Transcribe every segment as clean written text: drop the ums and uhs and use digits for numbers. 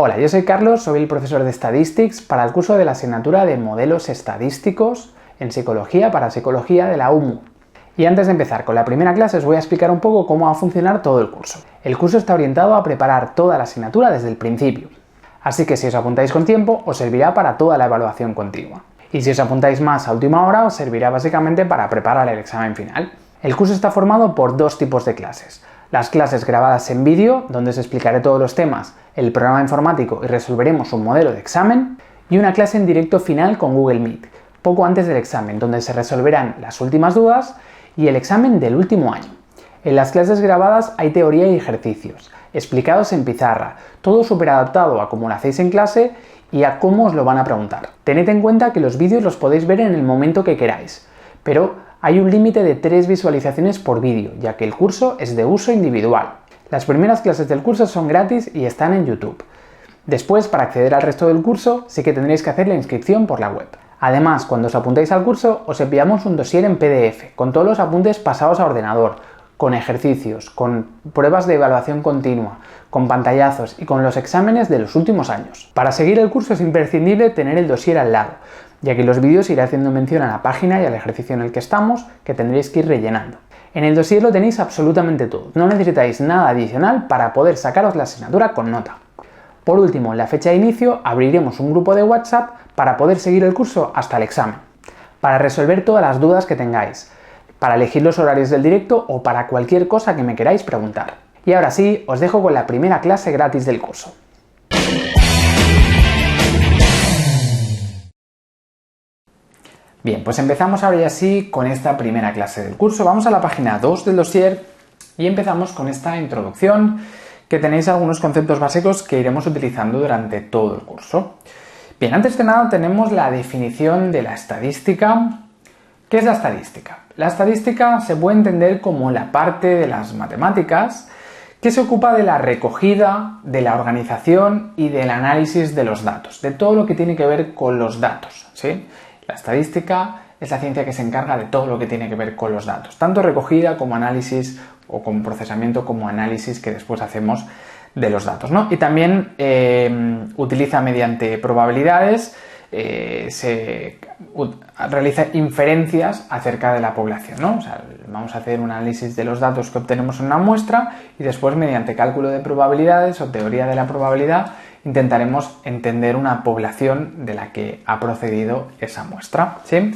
Hola, yo soy Carlos, soy el profesor de Statistics para el curso de la asignatura de Modelos Estadísticos en Psicología para Psicología de la UMU. Y antes de empezar con la primera clase os voy a explicar un poco cómo va a funcionar todo el curso. El curso está orientado a preparar toda la asignatura desde el principio. Así que si os apuntáis con tiempo, os servirá para toda la evaluación continua. Y si os apuntáis más a última hora, os servirá básicamente para preparar el examen final. El curso está formado por dos tipos de clases. Las clases grabadas en vídeo, donde os explicaré todos los temas, el programa informático y resolveremos un modelo de examen, y una clase en directo final con Google Meet, poco antes del examen, donde se resolverán las últimas dudas y el examen del último año. En las clases grabadas hay teoría y ejercicios, explicados en pizarra, todo súper adaptado a cómo lo hacéis en clase y a cómo os lo van a preguntar. Tened en cuenta que los vídeos los podéis ver en el momento que queráis, pero hay un límite de 3 visualizaciones por vídeo, ya que el curso es de uso individual. Las primeras clases del curso son gratis y están en YouTube. Después, para acceder al resto del curso, sí que tendréis que hacer la inscripción por la web. Además, cuando os apuntéis al curso, os enviamos un dossier en PDF, con todos los apuntes pasados a ordenador, con ejercicios, con pruebas de evaluación continua, con pantallazos y con los exámenes de los últimos años. Para seguir el curso es imprescindible tener el dossier al lado, ya que en los vídeos iré haciendo mención a la página y al ejercicio en el que estamos, que tendréis que ir rellenando. En el dossier lo tenéis absolutamente todo, no necesitáis nada adicional para poder sacaros la asignatura con nota. Por último, en la fecha de inicio abriremos un grupo de WhatsApp para poder seguir el curso hasta el examen, para resolver todas las dudas que tengáis, para elegir los horarios del directo o para cualquier cosa que me queráis preguntar. Y ahora sí, os dejo con la primera clase gratis del curso. Bien, pues empezamos ahora ya sí con esta primera clase del curso. Vamos a la página 2 del dossier y empezamos con esta introducción, que tenéis algunos conceptos básicos que iremos utilizando durante todo el curso. Bien, antes de nada tenemos la definición de la estadística. ¿Qué es la estadística? La estadística se puede entender como la parte de las matemáticas que se ocupa de la recogida, de la organización y del análisis de los datos, de todo lo que tiene que ver con los datos, ¿sí? La estadística es la ciencia que se encarga de todo lo que tiene que ver con los datos, tanto recogida como análisis o con procesamiento como análisis que después hacemos de los datos, ¿no? Y también utiliza mediante probabilidades, se realiza inferencias acerca de la población, ¿no? O sea, vamos a hacer un análisis de los datos que obtenemos en una muestra y después mediante cálculo de probabilidades o teoría de la probabilidad intentaremos entender una población de la que ha procedido esa muestra, ¿sí?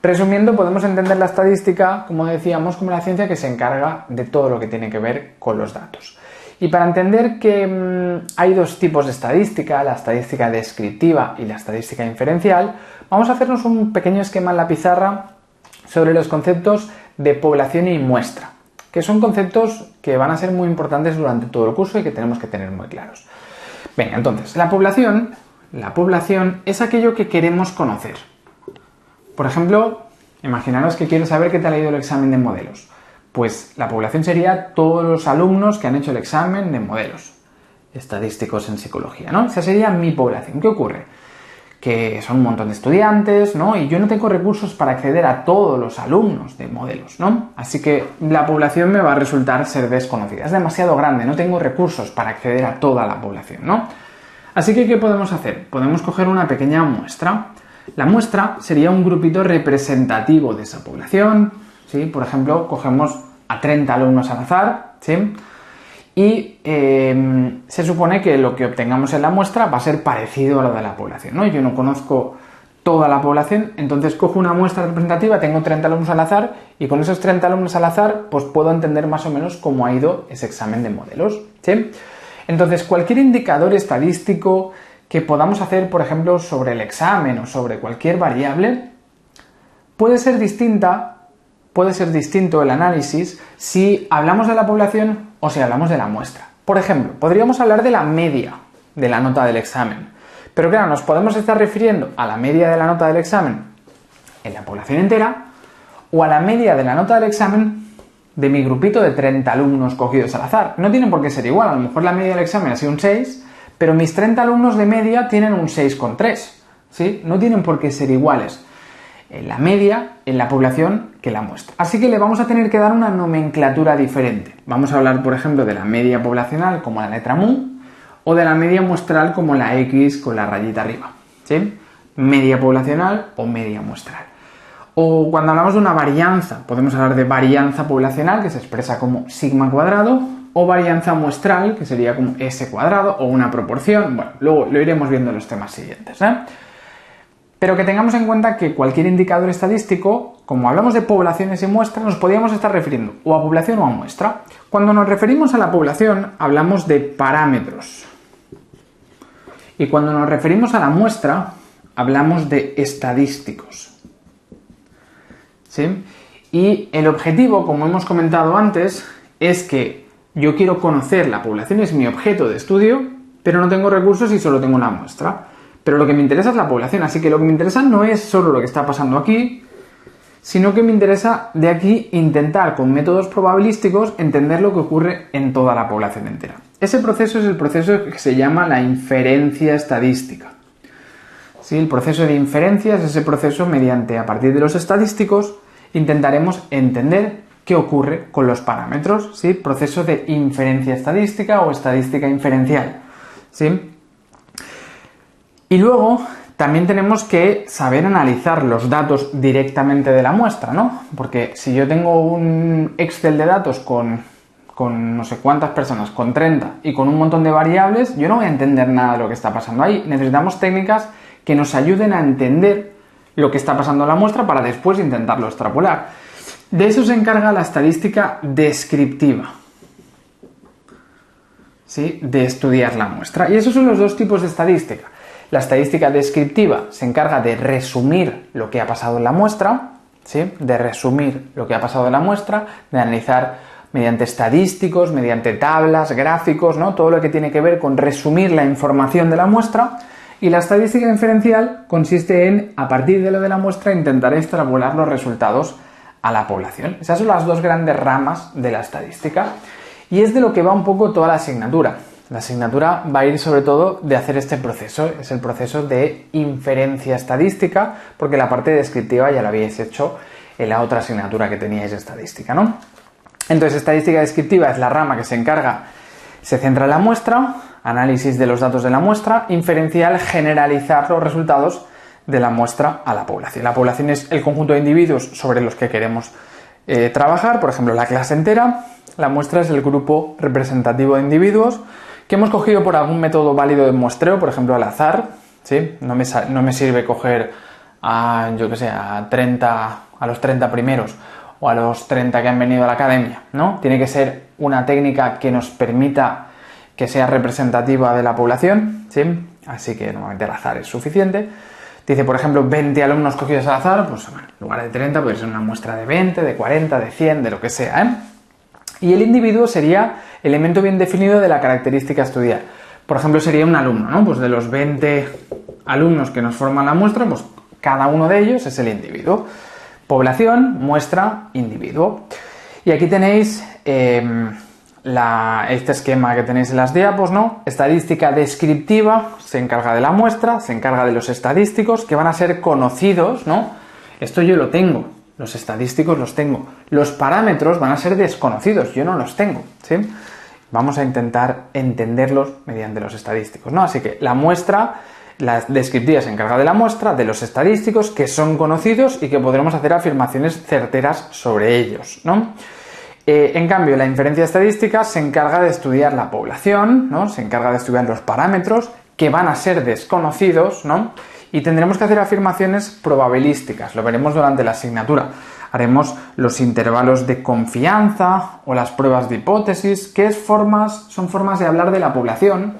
Resumiendo, podemos entender la estadística, como decíamos, como la ciencia que se encarga de todo lo que tiene que ver con los datos. Y para entender que hay dos tipos de estadística, la estadística descriptiva y la estadística inferencial, vamos a hacernos un pequeño esquema en la pizarra sobre los conceptos de población y muestra, que son conceptos que van a ser muy importantes durante todo el curso y que tenemos que tener muy claros. Bien, entonces, la población es aquello que queremos conocer. Por ejemplo, imaginaros que quiero saber qué tal ha ido el examen de modelos. Pues la población sería todos los alumnos que han hecho el examen de modelos estadísticos en psicología, ¿no? Esa sería mi población. ¿Qué ocurre? Que son un montón de estudiantes, ¿no? Y yo no tengo recursos para acceder a todos los alumnos de modelos, ¿no? Así que la población me va a resultar ser desconocida. Es demasiado grande, no tengo recursos para acceder a toda la población, ¿no? Así que, ¿qué podemos hacer? Podemos coger una pequeña muestra. La muestra sería un grupito representativo de esa población, ¿sí? Por ejemplo, cogemos a 30 alumnos al azar, ¿sí? Y se supone que lo que obtengamos en la muestra va a ser parecido a lo de la población, ¿no? Yo no conozco toda la población, entonces cojo una muestra representativa, tengo 30 alumnos al azar y con esos 30 alumnos al azar pues puedo entender más o menos cómo ha ido ese examen de modelos, ¿sí? Entonces, cualquier indicador estadístico que podamos hacer, por ejemplo, sobre el examen o sobre cualquier variable, puede ser distinto el análisis si hablamos de la población o si hablamos de la muestra. Por ejemplo, podríamos hablar de la media de la nota del examen, pero claro, nos podemos estar refiriendo a la media de la nota del examen en la población entera o a la media de la nota del examen de mi grupito de 30 alumnos cogidos al azar. No tienen por qué ser igual, a lo mejor la media del examen ha sido un 6, pero mis 30 alumnos de media tienen un 6,3, ¿sí? No tienen por qué ser iguales en la media, en la población, que la muestra. Así que le vamos a tener que dar una nomenclatura diferente. Vamos a hablar, por ejemplo, de la media poblacional como la letra mu, o de la media muestral como la X con la rayita arriba, ¿sí? Media poblacional o media muestral. O cuando hablamos de una varianza, podemos hablar de varianza poblacional, que se expresa como sigma cuadrado, o varianza muestral, que sería como S cuadrado, o una proporción. Bueno, luego lo iremos viendo en los temas siguientes, ¿eh? Pero que tengamos en cuenta que cualquier indicador estadístico, como hablamos de poblaciones y muestras, nos podríamos estar refiriendo o a población o a muestra. Cuando nos referimos a la población, hablamos de parámetros. Y cuando nos referimos a la muestra, hablamos de estadísticos. ¿Sí? Y el objetivo, como hemos comentado antes, es que yo quiero conocer la población, es mi objeto de estudio, pero no tengo recursos y solo tengo una muestra. Pero lo que me interesa es la población, así que lo que me interesa no es solo lo que está pasando aquí, sino que me interesa de aquí intentar con métodos probabilísticos entender lo que ocurre en toda la población entera. Ese proceso es el proceso que se llama la inferencia estadística. ¿Sí? El proceso de inferencia es ese proceso mediante, a partir de los estadísticos, intentaremos entender qué ocurre con los parámetros. ¿Sí? Proceso de inferencia estadística o estadística inferencial. ¿Sí? Y luego también tenemos que saber analizar los datos directamente de la muestra, ¿no? Porque si yo tengo un Excel de datos con no sé cuántas personas, con 30 y con un montón de variables, yo no voy a entender nada de lo que está pasando ahí. Necesitamos técnicas que nos ayuden a entender lo que está pasando en la muestra para después intentarlo extrapolar. De eso se encarga la estadística descriptiva. ¿Sí? De estudiar la muestra. Y esos son los dos tipos de estadística. La estadística descriptiva se encarga de resumir lo que ha pasado en la muestra, ¿sí? De resumir lo que ha pasado en la muestra, de analizar mediante estadísticos, mediante tablas, gráficos, ¿no? Todo lo que tiene que ver con resumir la información de la muestra. Y la estadística inferencial consiste en, a partir de lo de la muestra, intentar extrapolar los resultados a la población. Esas son las dos grandes ramas de la estadística. Y es de lo que va un poco toda la asignatura. La asignatura va a ir sobre todo de hacer este proceso, es el proceso de inferencia estadística, porque la parte descriptiva ya la habíais hecho en la otra asignatura que teníais de estadística, ¿no? Entonces, estadística descriptiva es la rama que se encarga, se centra en la muestra, análisis de los datos de la muestra, inferencial, generalizar los resultados de la muestra a la población. La población es el conjunto de individuos sobre los que queremos trabajar, por ejemplo, la clase entera. La muestra es el grupo representativo de individuos que hemos cogido por algún método válido de muestreo, por ejemplo, al azar, ¿sí? No me sirve coger a los 30 primeros o a los 30 que han venido a la academia, ¿no? Tiene que ser una técnica que nos permita que sea representativa de la población, ¿sí? Así que normalmente el azar es suficiente. Dice, por ejemplo, 20 alumnos cogidos al azar, pues bueno, en lugar de 30 puede ser una muestra de 20, de 40, de 100, de lo que sea, ¿eh? Y el individuo sería elemento bien definido de la característica a estudiar. Por ejemplo, sería un alumno, ¿no? Pues de los 20 alumnos que nos forman la muestra, pues cada uno de ellos es el individuo. Población, muestra, individuo. Y aquí tenéis este esquema que tenéis en las diapos, ¿no? Estadística descriptiva se encarga de la muestra, se encarga de los estadísticos que van a ser conocidos, ¿no? Esto yo lo tengo. Los estadísticos los tengo. Los parámetros van a ser desconocidos. Yo no los tengo, ¿sí? Vamos a intentar entenderlos mediante los estadísticos, ¿no? Así que la muestra, la descriptiva se encarga de la muestra, de los estadísticos que son conocidos y que podremos hacer afirmaciones certeras sobre ellos, ¿no? En cambio, la inferencia estadística se encarga de estudiar la población, ¿no? Se encarga de estudiar los parámetros que van a ser desconocidos, ¿no? Y tendremos que hacer afirmaciones probabilísticas, lo veremos durante la asignatura. Haremos los intervalos de confianza o las pruebas de hipótesis, que son formas de hablar de la población,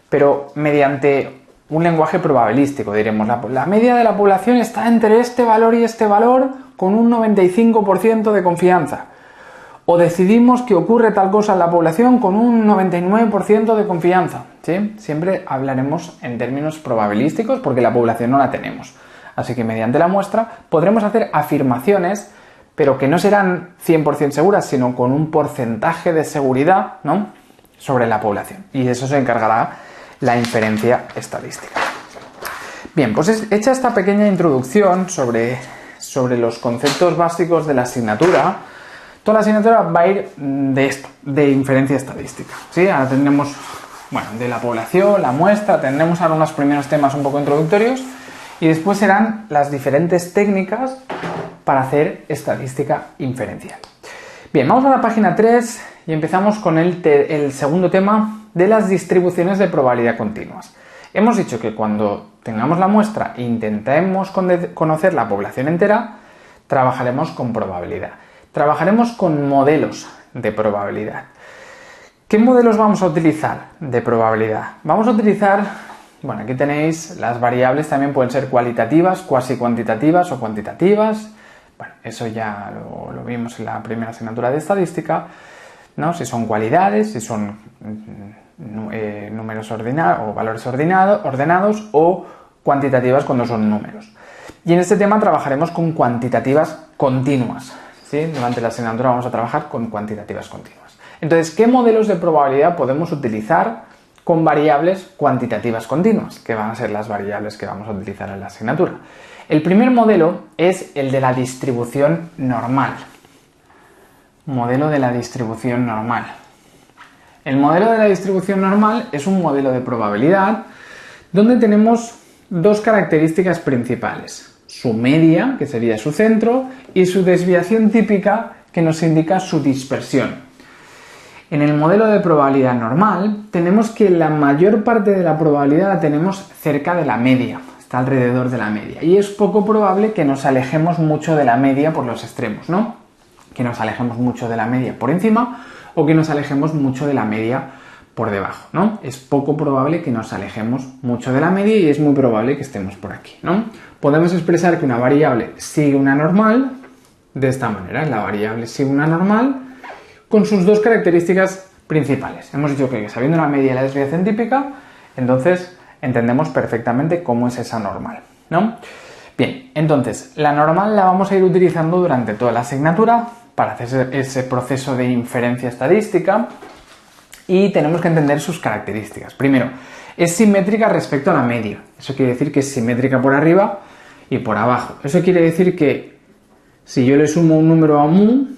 pero mediante un lenguaje probabilístico, diremos. La media de la población está entre este valor y este valor con un 95% de confianza. O decidimos que ocurre tal cosa en la población con un 99% de confianza, ¿sí? Siempre hablaremos en términos probabilísticos porque la población no la tenemos. Así que mediante la muestra podremos hacer afirmaciones, pero que no serán 100% seguras, sino con un porcentaje de seguridad, ¿no? Sobre la población. Y de eso se encargará la inferencia estadística. Bien, pues hecha esta pequeña introducción sobre los conceptos básicos de la asignatura, toda la asignatura va a ir de esto, de inferencia estadística, ¿sí? Ahora tendremos bueno, de la población, la muestra, tendremos ahora unos primeros temas un poco introductorios y después serán las diferentes técnicas para hacer estadística inferencial. Bien, vamos a la página 3 y empezamos con el segundo tema de las distribuciones de probabilidad continuas. Hemos dicho que cuando tengamos la muestra e intentemos conocer la población entera, trabajaremos con probabilidad. Trabajaremos con modelos de probabilidad. ¿Qué modelos vamos a utilizar de probabilidad? Vamos a utilizar, bueno, aquí tenéis las variables, también pueden ser cualitativas, cuasi cuantitativas o cuantitativas. Bueno, eso ya lo vimos en la primera asignatura de estadística, ¿no? Si son cualidades, si son números ordenados o valores ordenados o cuantitativas cuando son números. Y en este tema trabajaremos con cuantitativas continuas, ¿sí? Durante la asignatura vamos a trabajar con cuantitativas continuas. Entonces, ¿qué modelos de probabilidad podemos utilizar con variables cuantitativas continuas? Que van a ser las variables que vamos a utilizar en la asignatura. El primer modelo es el de la distribución normal. Modelo de la distribución normal. El modelo de la distribución normal es un modelo de probabilidad donde tenemos dos características principales. Su media, que sería su centro, y su desviación típica, que nos indica su dispersión. En el modelo de probabilidad normal tenemos que la mayor parte de la probabilidad la tenemos cerca de la media, está alrededor de la media, y es poco probable que nos alejemos mucho de la media por los extremos, ¿no? Que nos alejemos mucho de la media por encima o que nos alejemos mucho de la media por debajo, ¿no? Es poco probable que nos alejemos mucho de la media y es muy probable que estemos por aquí, ¿no? Podemos expresar que una variable sigue una normal de esta manera. La variable sigue una normal con sus dos características principales. Hemos dicho que sabiendo la media y la desviación típica, entonces entendemos perfectamente cómo es esa normal, ¿no? Bien, entonces la normal la vamos a ir utilizando durante toda la asignatura para hacer ese proceso de inferencia estadística y tenemos que entender sus características. Primero, es simétrica respecto a la media. Eso quiere decir que es simétrica por arriba y por abajo. Eso quiere decir que si yo le sumo un número a mu,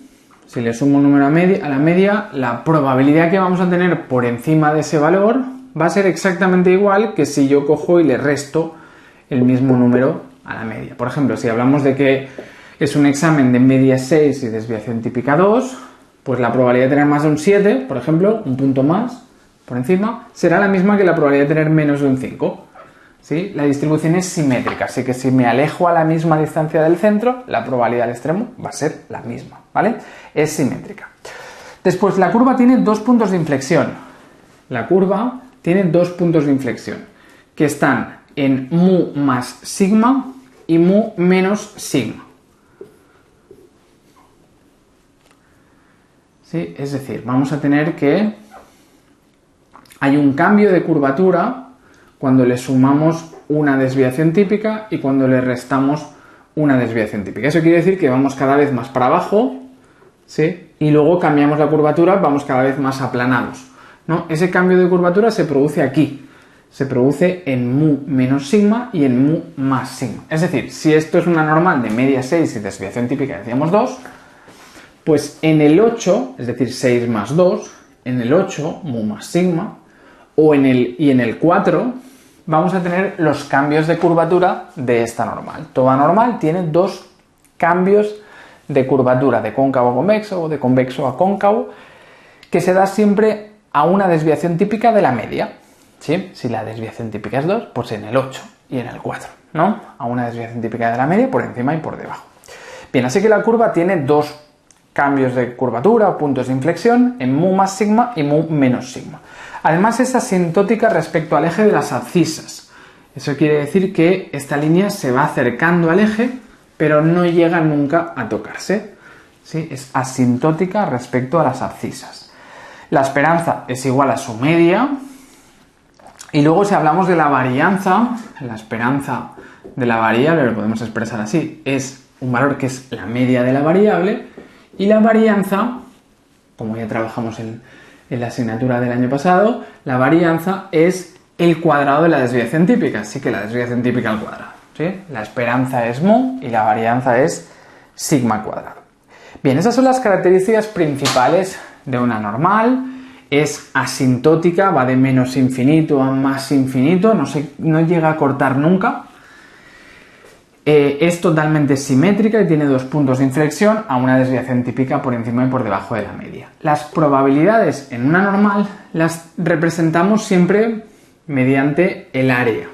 si le sumo un número a la media, la probabilidad que vamos a tener por encima de ese valor va a ser exactamente igual que si yo cojo y le resto el mismo número a la media. Por ejemplo, si hablamos de que es un examen de media 6 y desviación típica 2, pues la probabilidad de tener más de un 7, por ejemplo, un punto más por encima, será la misma que la probabilidad de tener menos de un 5. ¿Sí? La distribución es simétrica, así que si me alejo a la misma distancia del centro, la probabilidad al extremo va a ser la misma, ¿vale? Es simétrica. Después, la curva tiene dos puntos de inflexión. La curva tiene dos puntos de inflexión, que están en mu más sigma y mu menos sigma. ¿Sí? Es decir, vamos a tener que hay un cambio de curvatura cuando le sumamos una desviación típica y cuando le restamos una desviación típica. Eso quiere decir que vamos cada vez más para abajo, ¿sí? Y luego cambiamos la curvatura, vamos cada vez más aplanados, ¿no? Ese cambio de curvatura se produce aquí, se produce en mu menos sigma y en mu más sigma. Es decir, si esto es una normal de media 6 y desviación típica decíamos 2, pues en el 8, es decir, 6 más 2, en el 8, mu más sigma, y en el 4 vamos a tener los cambios de curvatura de esta normal. Toda normal tiene dos cambios de curvatura, de cóncavo a convexo o de convexo a cóncavo, que se da siempre a una desviación típica de la media, ¿sí? Si la desviación típica es 2, pues en el 8 y en el 4, ¿no? A una desviación típica de la media por encima y por debajo. Bien, así que la curva tiene dos cambios de curvatura o puntos de inflexión en mu más sigma y mu menos sigma. Además es asintótica respecto al eje de las abscisas. Eso quiere decir que esta línea se va acercando al eje, pero no llega nunca a tocarse. ¿Sí? Es asintótica respecto a las abscisas. La esperanza es igual a su media. Y luego si hablamos de la varianza, la esperanza de la variable, lo podemos expresar así, es un valor que es la media de la variable, y la varianza, como ya trabajamos en la asignatura del año pasado, la varianza es el cuadrado de la desviación típica, así que la desviación típica al cuadrado, ¿sí? La esperanza es mu y la varianza es sigma cuadrado. Bien, esas son las características principales de una normal es asintótica, va de menos infinito a más infinito, no llega a cortar nunca. Es totalmente simétrica y tiene dos puntos de inflexión a una desviación típica por encima y por debajo de la media. Las probabilidades en una normal las representamos siempre mediante el área.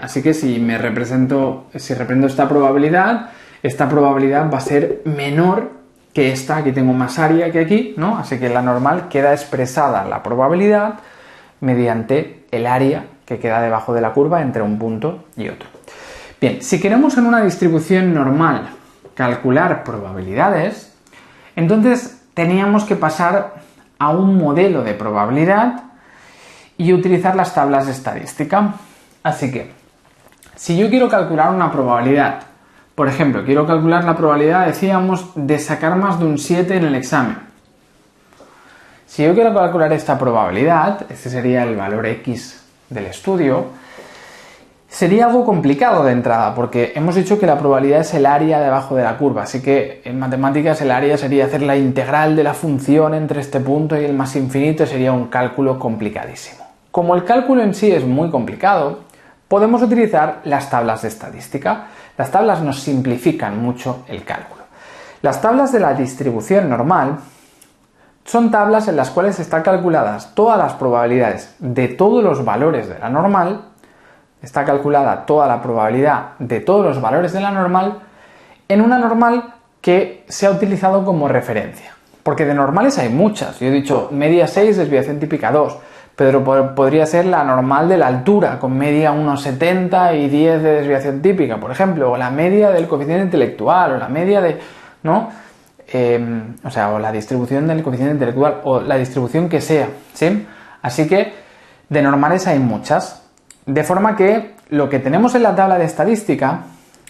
Así que si represento esta probabilidad va a ser menor que esta. Aquí tengo más área que aquí, ¿no? Así que la normal queda expresada la probabilidad mediante el área que queda debajo de la curva entre un punto y otro. Bien, si queremos en una distribución normal calcular probabilidades, entonces teníamos que pasar a un modelo de probabilidad y utilizar las tablas de estadística. Así que, si yo quiero calcular una probabilidad, por ejemplo, quiero calcular la probabilidad, decíamos, de sacar más de un 7 en el examen. Si yo quiero calcular esta probabilidad, este sería el valor X del estudio, sería algo complicado de entrada, porque hemos dicho que la probabilidad es el área debajo de la curva, así que en matemáticas el área sería hacer la integral de la función entre este punto y el más infinito, sería un cálculo complicadísimo. Como el cálculo en sí es muy complicado, podemos utilizar las tablas de estadística. Las tablas nos simplifican mucho el cálculo. Las tablas de la distribución normal son tablas en las cuales están calculadas todas las probabilidades de todos los valores de la normal, está calculada toda la probabilidad de todos los valores de la normal en una normal que se ha utilizado como referencia. Porque de normales hay muchas. Yo he dicho media 6, desviación típica 2. Pero podría ser la normal de la altura, con media 1,70 y 10 de desviación típica, por ejemplo, o la media del coeficiente intelectual, o la media de... ¿no? O la distribución del coeficiente intelectual, o la distribución que sea, ¿sí? Así que de normales hay muchas. De forma que lo que tenemos en la tabla de estadística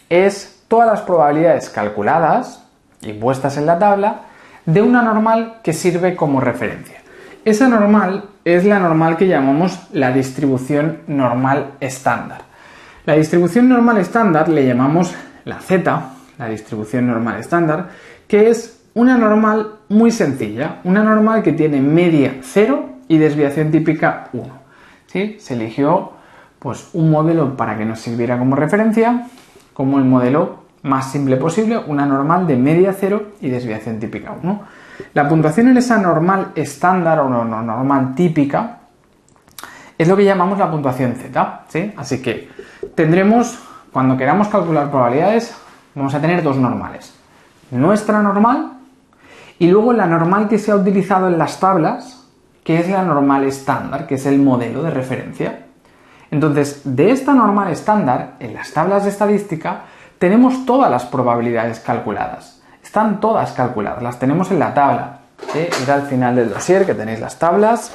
es todas las probabilidades calculadas y puestas en la tabla de una normal que sirve como referencia. Esa normal es la normal que llamamos la distribución normal estándar. La distribución normal estándar le llamamos la Z, la distribución normal estándar, que es una normal muy sencilla, una normal que tiene media 0 y desviación típica 1. ¿Sí? Se eligió pues, un modelo para que nos sirviera como referencia, como el modelo más simple posible, una normal de media 0 y desviación típica 1. La puntuación en esa normal estándar o normal típica es lo que llamamos la puntuación Z, ¿sí? Así que tendremos, cuando queramos calcular probabilidades, vamos a tener dos normales. Nuestra normal y luego la normal que se ha utilizado en las tablas, que es la normal estándar, que es el modelo de referencia. Entonces, de esta normal estándar, en las tablas de estadística, tenemos todas las probabilidades calculadas. Están todas calculadas, las tenemos en la tabla. ¿Sí? Ir al final del dossier que tenéis las tablas.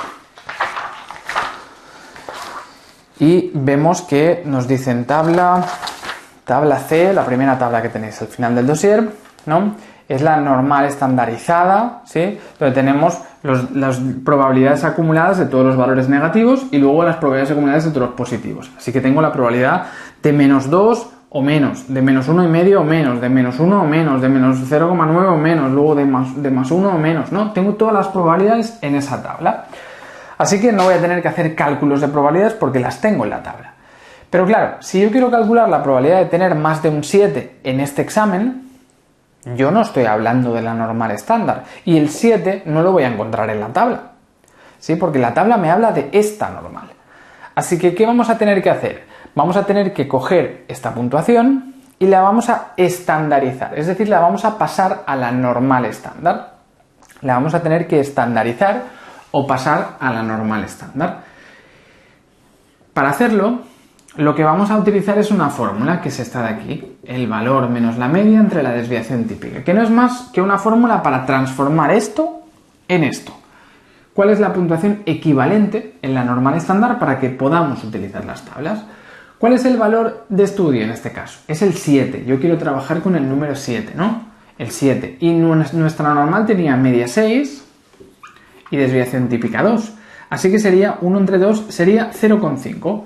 Y vemos que nos dicen tabla C, la primera tabla que tenéis al final del dossier, ¿no? Es la normal estandarizada, ¿sí? Donde tenemos las probabilidades acumuladas de todos los valores negativos y luego las probabilidades acumuladas de todos los positivos. Así que tengo la probabilidad de menos 2 o menos, de menos 1,5 o menos, de menos 1 o menos, de menos 0,9 o menos, luego de más 1 o menos, ¿no? Tengo todas las probabilidades en esa tabla. Así que no voy a tener que hacer cálculos de probabilidades porque las tengo en la tabla. Pero claro, si yo quiero calcular la probabilidad de tener más de un 7 en este examen, yo no estoy hablando de la normal estándar. Y el 7 no lo voy a encontrar en la tabla. ¿Sí? Porque la tabla me habla de esta normal. Así que, ¿qué vamos a tener que hacer? Vamos a tener que coger esta puntuación y la vamos a estandarizar. Es decir, la vamos a pasar a la normal estándar. La vamos a tener que estandarizar o pasar a la normal estándar. Para hacerlo, lo que vamos a utilizar es una fórmula que es esta de aquí, el valor menos la media entre la desviación típica, que no es más que una fórmula para transformar esto en esto. ¿Cuál es la puntuación equivalente en la normal estándar para que podamos utilizar las tablas? ¿Cuál es el valor de estudio en este caso? Es el 7. Yo quiero trabajar con el número 7, ¿no? El 7. Y nuestra normal tenía media 6 y desviación típica 2. Así que sería 1 entre 2, sería 0,5.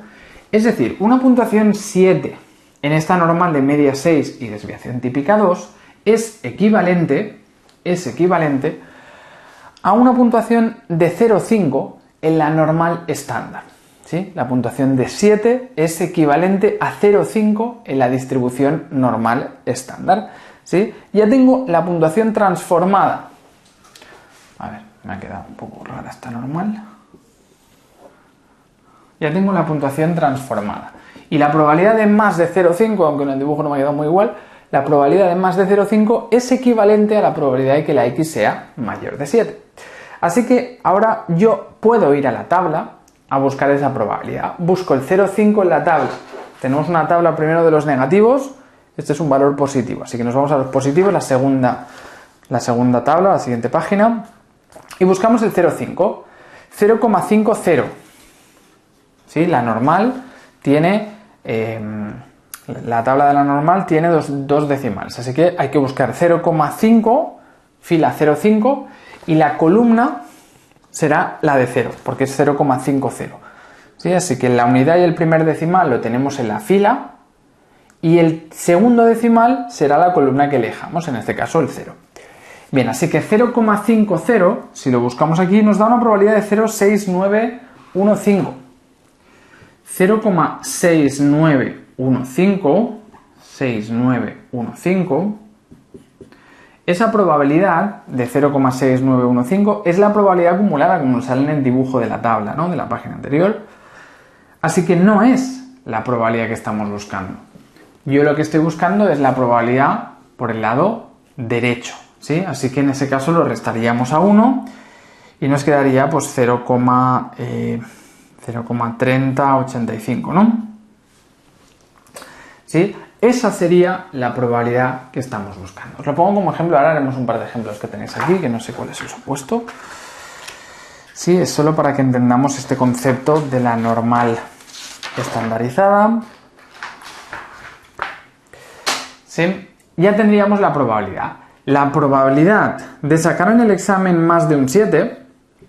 Es decir, una puntuación 7 en esta normal de media 6 y desviación típica 2 es equivalente a una puntuación de 0,5 en la normal estándar. ¿Sí? La puntuación de 7 es equivalente a 0,5 en la distribución normal estándar. ¿Sí? Ya tengo la puntuación transformada. A ver, me ha quedado un poco rara esta normal. Ya tengo la puntuación transformada. Y la probabilidad de más de 0,5, aunque en el dibujo no me ha quedado muy igual, la probabilidad de más de 0,5 es equivalente a la probabilidad de que la x sea mayor de 7. Así que ahora yo puedo ir a la tabla a buscar esa probabilidad. Busco el 0,5 en la tabla. Tenemos una tabla primero de los negativos. Este es un valor positivo. Así que nos vamos a los positivos, la segunda tabla, la siguiente página. Y buscamos el 0,5. 0,50. ¿Sí? La normal tiene... la tabla de la normal tiene dos decimales. Así que hay que buscar 0,5, fila 0,5, y la columna será la de 0, porque es 0,50. ¿Sí? Así que la unidad y el primer decimal lo tenemos en la fila y el segundo decimal será la columna que elijamos, en este caso el 0. Bien, así que 0,50, si lo buscamos aquí, nos da una probabilidad de 0,6915. 0,6915, esa probabilidad de 0,6915 es la probabilidad acumulada como nos sale en el dibujo de la tabla, ¿no? De la página anterior. Así que no es la probabilidad que estamos buscando. Yo lo que estoy buscando es la probabilidad por el lado derecho, ¿sí? Así que en ese caso lo restaríamos a 1 y nos quedaría pues 0,3085, ¿no? ¿Sí? Esa sería la probabilidad que estamos buscando. Os lo pongo como ejemplo, ahora haremos un par de ejemplos que tenéis aquí, que no sé cuáles os he puesto. Sí, es solo para que entendamos este concepto de la normal estandarizada. ¿Sí? Ya tendríamos la probabilidad. La probabilidad de sacar en el examen más de un 7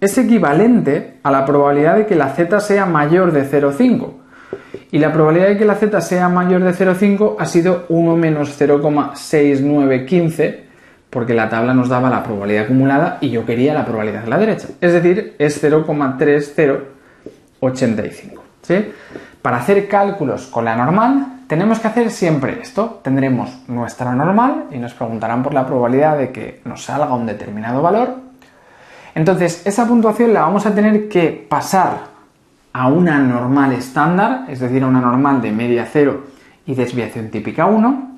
es equivalente a la probabilidad de que la z sea mayor de 0,5. Y la probabilidad de que la z sea mayor de 0,5 ha sido 1 menos 0,6915, porque la tabla nos daba la probabilidad acumulada y yo quería la probabilidad de la derecha. Es decir, es 0,3085. ¿Sí? Para hacer cálculos con la normal tenemos que hacer siempre esto. Tendremos nuestra normal y nos preguntarán por la probabilidad de que nos salga un determinado valor. Entonces, esa puntuación la vamos a tener que pasar a una normal estándar, es decir, a una normal de media 0 y desviación típica 1.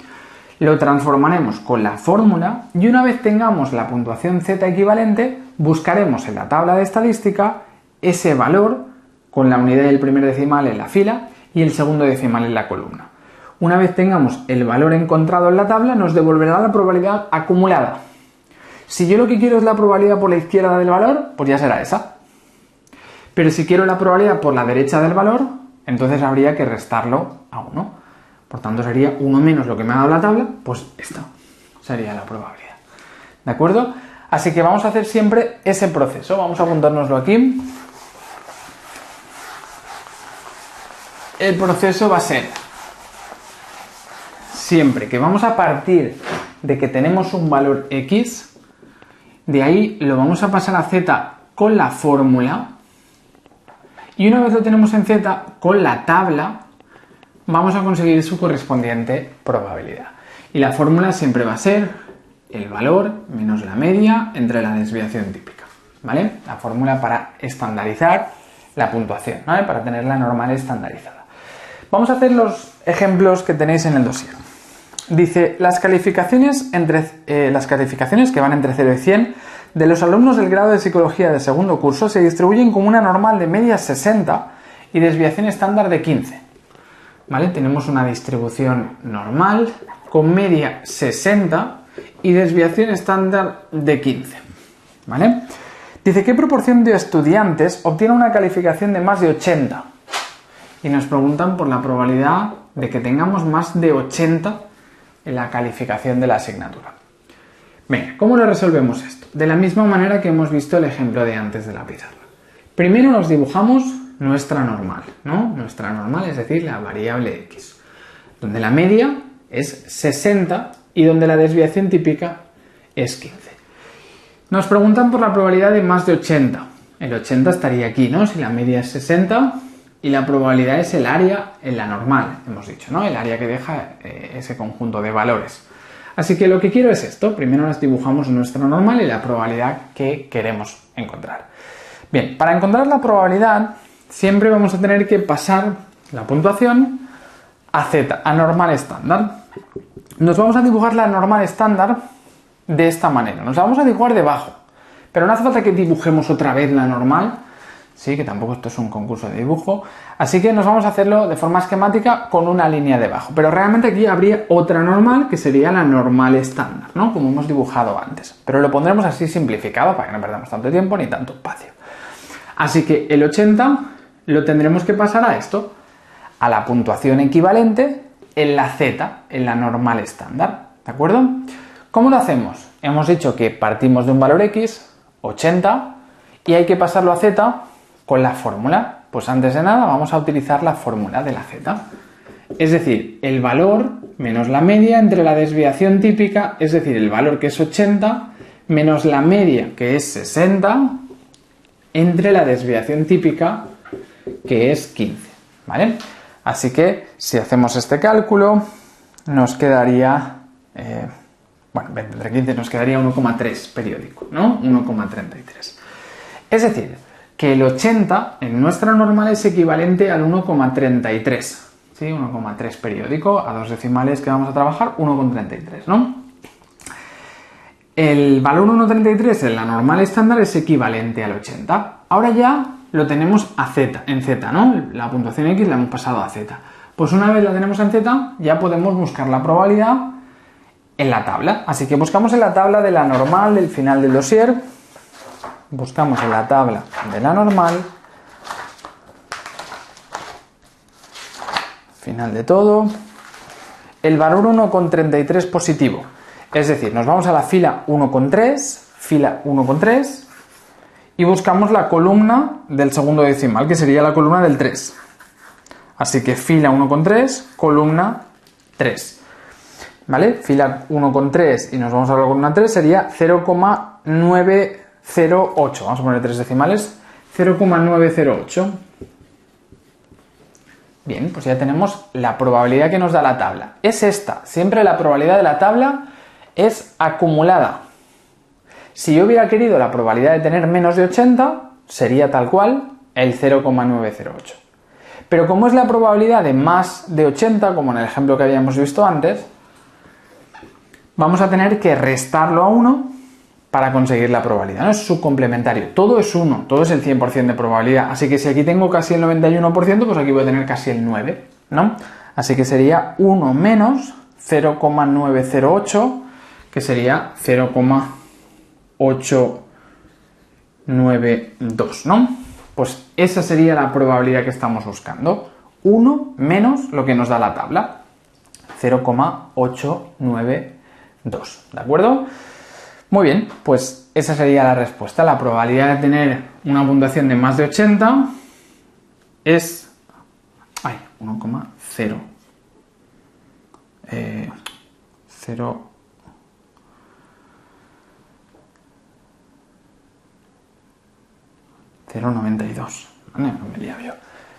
Lo transformaremos con la fórmula y una vez tengamos la puntuación z equivalente, buscaremos en la tabla de estadística ese valor con la unidad del primer decimal en la fila y el segundo decimal en la columna. Una vez tengamos el valor encontrado en la tabla, nos devolverá la probabilidad acumulada. Si yo lo que quiero es la probabilidad por la izquierda del valor, pues ya será esa. Pero si quiero la probabilidad por la derecha del valor, entonces habría que restarlo a 1. Por tanto, sería 1 menos lo que me ha dado la tabla, pues esta sería la probabilidad. ¿De acuerdo? Así que vamos a hacer siempre ese proceso. Vamos a apuntárnoslo aquí. El proceso va a ser siempre que vamos a partir de que tenemos un valor x, de ahí lo vamos a pasar a z con la fórmula. Y una vez lo tenemos en z, con la tabla, vamos a conseguir su correspondiente probabilidad. Y la fórmula siempre va a ser el valor menos la media entre la desviación típica, ¿vale? La fórmula para estandarizar la puntuación, ¿vale? Para tener la normal estandarizada. Vamos a hacer los ejemplos que tenéis en el dossier. Dice, las calificaciones que van entre 0 y 100 de los alumnos del grado de psicología de segundo curso se distribuyen como una normal de media 60 y desviación estándar de 15. ¿Vale? Tenemos una distribución normal con media 60 y desviación estándar de 15. ¿Vale? Dice, ¿qué proporción de estudiantes obtiene una calificación de más de 80? Y nos preguntan por la probabilidad de que tengamos más de 80 en la calificación de la asignatura. Venga, ¿cómo lo resolvemos esto? De la misma manera que hemos visto el ejemplo de antes de la pizarra. Primero nos dibujamos nuestra normal, ¿no? Nuestra normal, es decir, la variable x, donde la media es 60 y donde la desviación típica es 15. Nos preguntan por la probabilidad de más de 80. El 80 estaría aquí, ¿no? Si la media es 60 y la probabilidad es el área en la normal, hemos dicho, ¿no? El área que deja ese conjunto de valores. Así que lo que quiero es esto. Primero nos dibujamos nuestra normal y la probabilidad que queremos encontrar. Bien, para encontrar la probabilidad siempre vamos a tener que pasar la puntuación a z, a normal estándar. Nos vamos a dibujar la normal estándar de esta manera. Nos la vamos a dibujar debajo, pero no hace falta que dibujemos otra vez la normal, sí, que tampoco esto es un concurso de dibujo, así que nos vamos a hacerlo de forma esquemática con una línea debajo, pero realmente aquí habría otra normal que sería la normal estándar, ¿no? Como hemos dibujado antes, pero lo pondremos así simplificado para que no perdamos tanto tiempo ni tanto espacio. Así que el 80 lo tendremos que pasar a esto, a la puntuación equivalente en la z, en la normal estándar, ¿de acuerdo? ¿Cómo lo hacemos? Hemos dicho que partimos de un valor x, 80, y hay que pasarlo a z con la fórmula. Pues antes de nada vamos a utilizar la fórmula de la z. Es decir, el valor menos la media entre la desviación típica, es decir, el valor que es 80, menos la media que es 60, entre la desviación típica que es 15, ¿vale? Así que si hacemos este cálculo nos quedaría, bueno, entre 15 nos quedaría 1,3 periódico, ¿no? 1,33. Es decir, que el 80 en nuestra normal es equivalente al 1,33, ¿sí? 1,3 periódico, a dos decimales que vamos a trabajar, 1,33, ¿no? El valor 1,33 en la normal estándar es equivalente al 80. Ahora ya lo tenemos a z, en z, ¿no? La puntuación x la hemos pasado a z. Pues una vez la tenemos en z, ya podemos buscar la probabilidad en la tabla. Así que buscamos en la tabla de la normal del final del dossier. Buscamos en la tabla de la normal. Final de todo. El valor 1,33 positivo. Es decir, nos vamos a la fila 1,3, y buscamos la columna del segundo decimal, que sería la columna del 3. Así que fila 1,3, columna 3. ¿Vale? Fila 1,3 y nos vamos a la columna 3 sería 0,908. Vamos a poner 3 decimales. 0,908. Bien, pues ya tenemos la probabilidad que nos da la tabla. Es esta. Siempre la probabilidad de la tabla es acumulada. Si yo hubiera querido la probabilidad de tener menos de 80, sería tal cual el 0,908. Pero como es la probabilidad de más de 80, como en el ejemplo que habíamos visto antes, vamos a tener que restarlo a 1 para conseguir la probabilidad. No es subcomplementario. Todo es 1, todo es el 100% de probabilidad. Así que si aquí tengo casi el 91%, pues aquí voy a tener casi el 9%, ¿no? Así que sería 1 menos 0,908, que sería 0,892, ¿no? Pues esa sería la probabilidad que estamos buscando. 1 menos lo que nos da la tabla. 0,892, ¿de acuerdo? Muy bien, pues esa sería la respuesta. La probabilidad de tener una puntuación de más de 80 es 1,0. 0,92. ¿Vale? No me lía yo.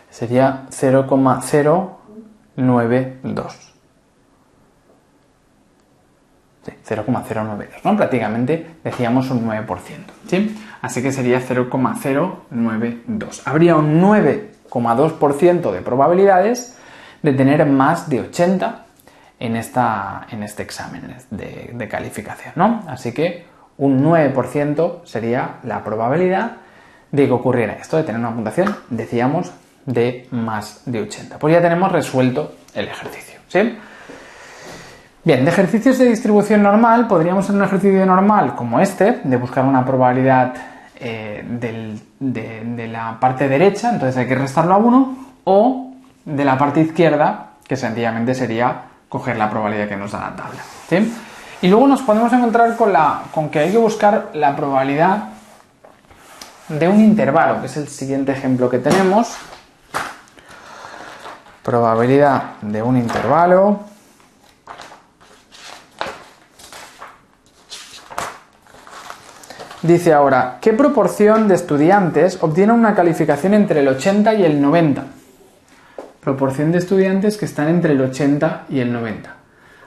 Sería 0,092. Sí, 0,092, ¿no? Prácticamente decíamos un 9%, ¿sí? Así que sería 0,092. Habría un 9,2% de probabilidades de tener más de 80 en este examen de calificación, ¿no? Así que un 9% sería la probabilidad de que ocurriera esto, de tener una puntuación, decíamos, de más de 80. Pues ya tenemos resuelto el ejercicio, ¿sí? Bien, de ejercicios de distribución normal, podríamos hacer un ejercicio normal como este, de buscar una probabilidad de la parte derecha, entonces hay que restarlo a 1, o de la parte izquierda, que sencillamente sería coger la probabilidad que nos da la tabla, ¿sí? Y luego nos podemos encontrar con que hay que buscar la probabilidad de un intervalo, que es el siguiente ejemplo que tenemos. Probabilidad de un intervalo. Dice ahora, ¿qué proporción de estudiantes obtiene una calificación entre el 80 y el 90? Proporción de estudiantes que están entre el 80 y el 90.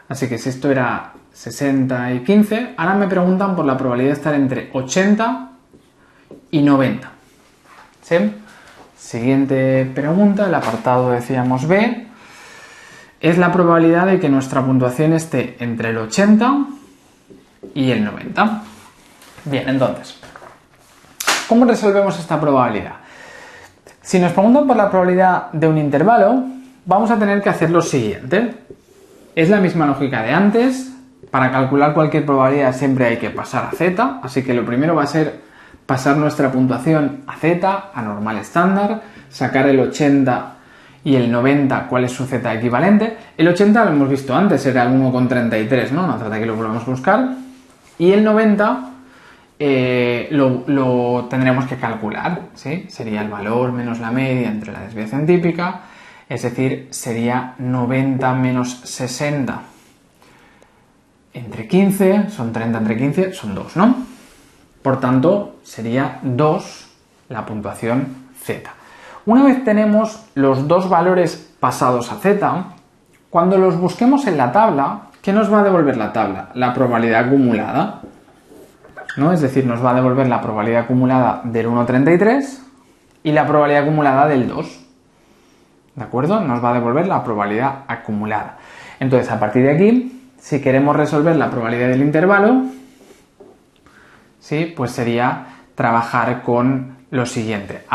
Así que si esto era 60 y 15, ahora me preguntan por la probabilidad de estar entre 80 y 90. ¿Sí? Siguiente pregunta, el apartado decíamos B, es la probabilidad de que nuestra puntuación esté entre el 80 y el 90. Bien, entonces, ¿cómo resolvemos esta probabilidad? Si nos preguntan por la probabilidad de un intervalo, vamos a tener que hacer lo siguiente. Es la misma lógica de antes. Para calcular cualquier probabilidad siempre hay que pasar a z, así que lo primero va a ser pasar nuestra puntuación a z, a normal estándar, sacar el 80 y el 90, cuál es su z equivalente. El 80 lo hemos visto antes, era el 1,33, ¿no? No hace falta que lo volvamos a buscar. Y el 90 lo tendremos que calcular, ¿sí? Sería el valor menos la media entre la desviación típica, es decir, sería 90 menos 60 entre 15, son 30 entre 15, son 2, ¿no? Por tanto, sería 2 la puntuación z. Una vez tenemos los dos valores pasados a z, cuando los busquemos en la tabla, ¿qué nos va a devolver la tabla? La probabilidad acumulada, ¿no? Es decir, nos va a devolver la probabilidad acumulada del 1,33 y la probabilidad acumulada del 2. ¿De acuerdo? Nos va a devolver la probabilidad acumulada. Entonces, a partir de aquí, si queremos resolver la probabilidad del intervalo, ¿sí? Pues sería trabajar con lo siguiente.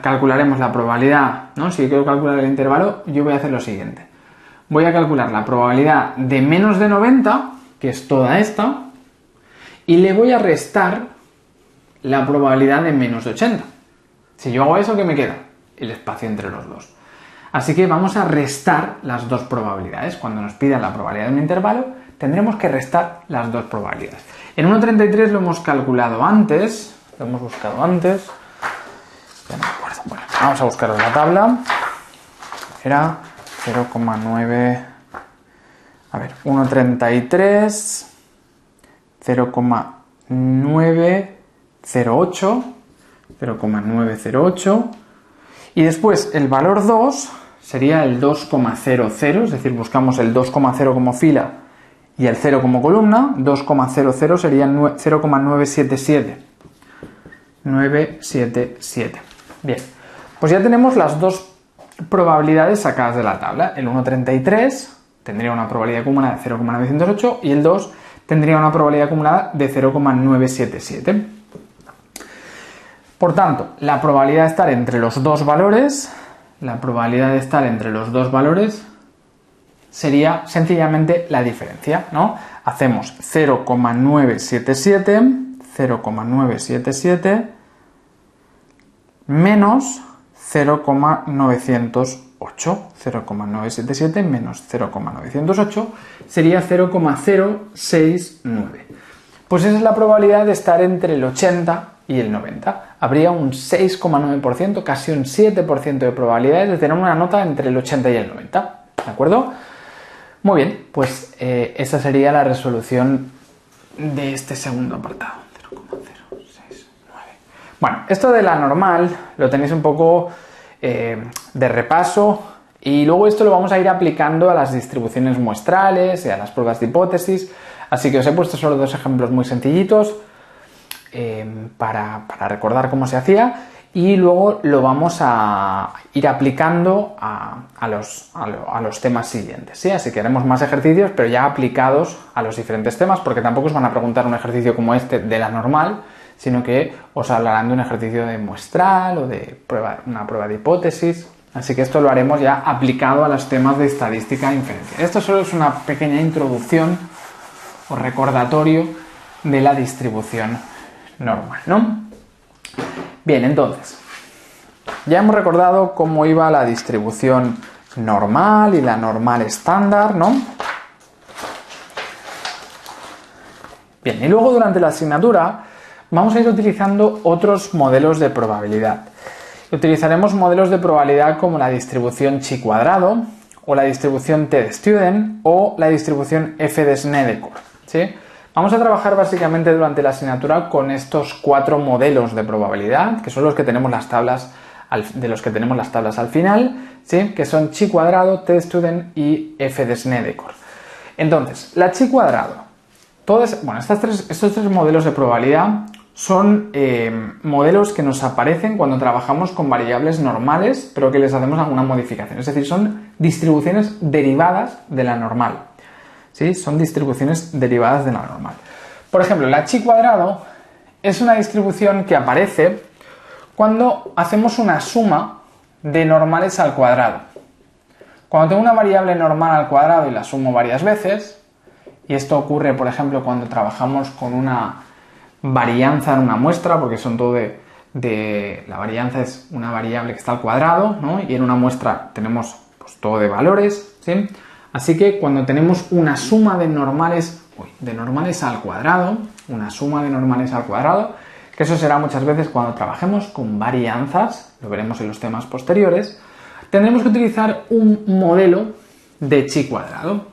Calcularemos la probabilidad, ¿no? Si quiero calcular el intervalo, yo voy a hacer lo siguiente. Voy a calcular la probabilidad de menos de 90, que es toda esta, y le voy a restar la probabilidad de menos de 80. Si yo hago eso, ¿qué me queda? El espacio entre los dos. Así que vamos a restar las dos probabilidades. Cuando nos pidan la probabilidad de un intervalo, tendremos que restar las dos probabilidades. En 1,33 lo hemos calculado antes, lo hemos buscado antes. Ya no me acuerdo. Bueno, vamos a buscarlo en la tabla. Era 0,9... A ver, 1,33... 0,908 y después el valor 2 sería el 2,00, es decir, buscamos el 2,0 como fila y el 0 como columna. 2,00 sería 0,977. Bien, pues ya tenemos las dos probabilidades sacadas de la tabla. El 1,33 tendría una probabilidad acumulada de 0,908 y el 2 tendría una probabilidad acumulada de 0,977. Por tanto, la probabilidad de estar entre los dos valores, sería sencillamente la diferencia, ¿no? Hacemos 0,977 menos 0,908 menos 0,908 sería 0,069. Pues esa es la probabilidad de estar entre el 80 y el 90. Habría un 6,9%, casi un 7% de probabilidades de tener una nota entre el 80 y el 90. ¿De acuerdo? Muy bien, pues esa sería la resolución de este segundo apartado. 0,069. Bueno, esto de la normal lo tenéis un poco de repaso y luego esto lo vamos a ir aplicando a las distribuciones muestrales y a las pruebas de hipótesis, así que os he puesto solo dos ejemplos muy sencillitos para recordar cómo se hacía y luego lo vamos a ir aplicando a los temas siguientes, ¿sí? Así que haremos más ejercicios pero ya aplicados a los diferentes temas, porque tampoco os van a preguntar un ejercicio como este de la normal, sino que os hablarán de un ejercicio de muestral o de una prueba de hipótesis. Así que esto lo haremos ya aplicado a los temas de estadística inferencial. Esto solo es una pequeña introducción o recordatorio de la distribución normal, ¿no? Bien, entonces, ya hemos recordado cómo iba la distribución normal y la normal estándar, ¿no? Bien, y luego durante la asignatura vamos a ir utilizando otros modelos de probabilidad. Utilizaremos modelos de probabilidad como la distribución chi cuadrado o la distribución t de Student o la distribución f de Snedeker, ¿sí? Vamos a trabajar básicamente durante la asignatura con estos 4 modelos de probabilidad, que son los que tenemos las tablas de los que tenemos las tablas al final, ¿sí? Que son chi cuadrado, t-student y f de Snedeker. Entonces, la chi cuadrado, estos tres modelos de probabilidad son modelos que nos aparecen cuando trabajamos con variables normales, pero que les hacemos alguna modificación. Es decir, son distribuciones derivadas de la normal. ¿Sí? Son distribuciones derivadas de la normal. Por ejemplo, la chi cuadrado es una distribución que aparece cuando hacemos una suma de normales al cuadrado. Cuando tengo una variable normal al cuadrado y la sumo varias veces, y esto ocurre, por ejemplo, cuando trabajamos con una varianza en una muestra, porque son todo la varianza es una variable que está al cuadrado, ¿no? Y en una muestra tenemos pues, todo de valores, ¿sí? Así que cuando tenemos una suma de normales al cuadrado, que eso será muchas veces cuando trabajemos con varianzas, lo veremos en los temas posteriores, tendremos que utilizar un modelo de chi cuadrado.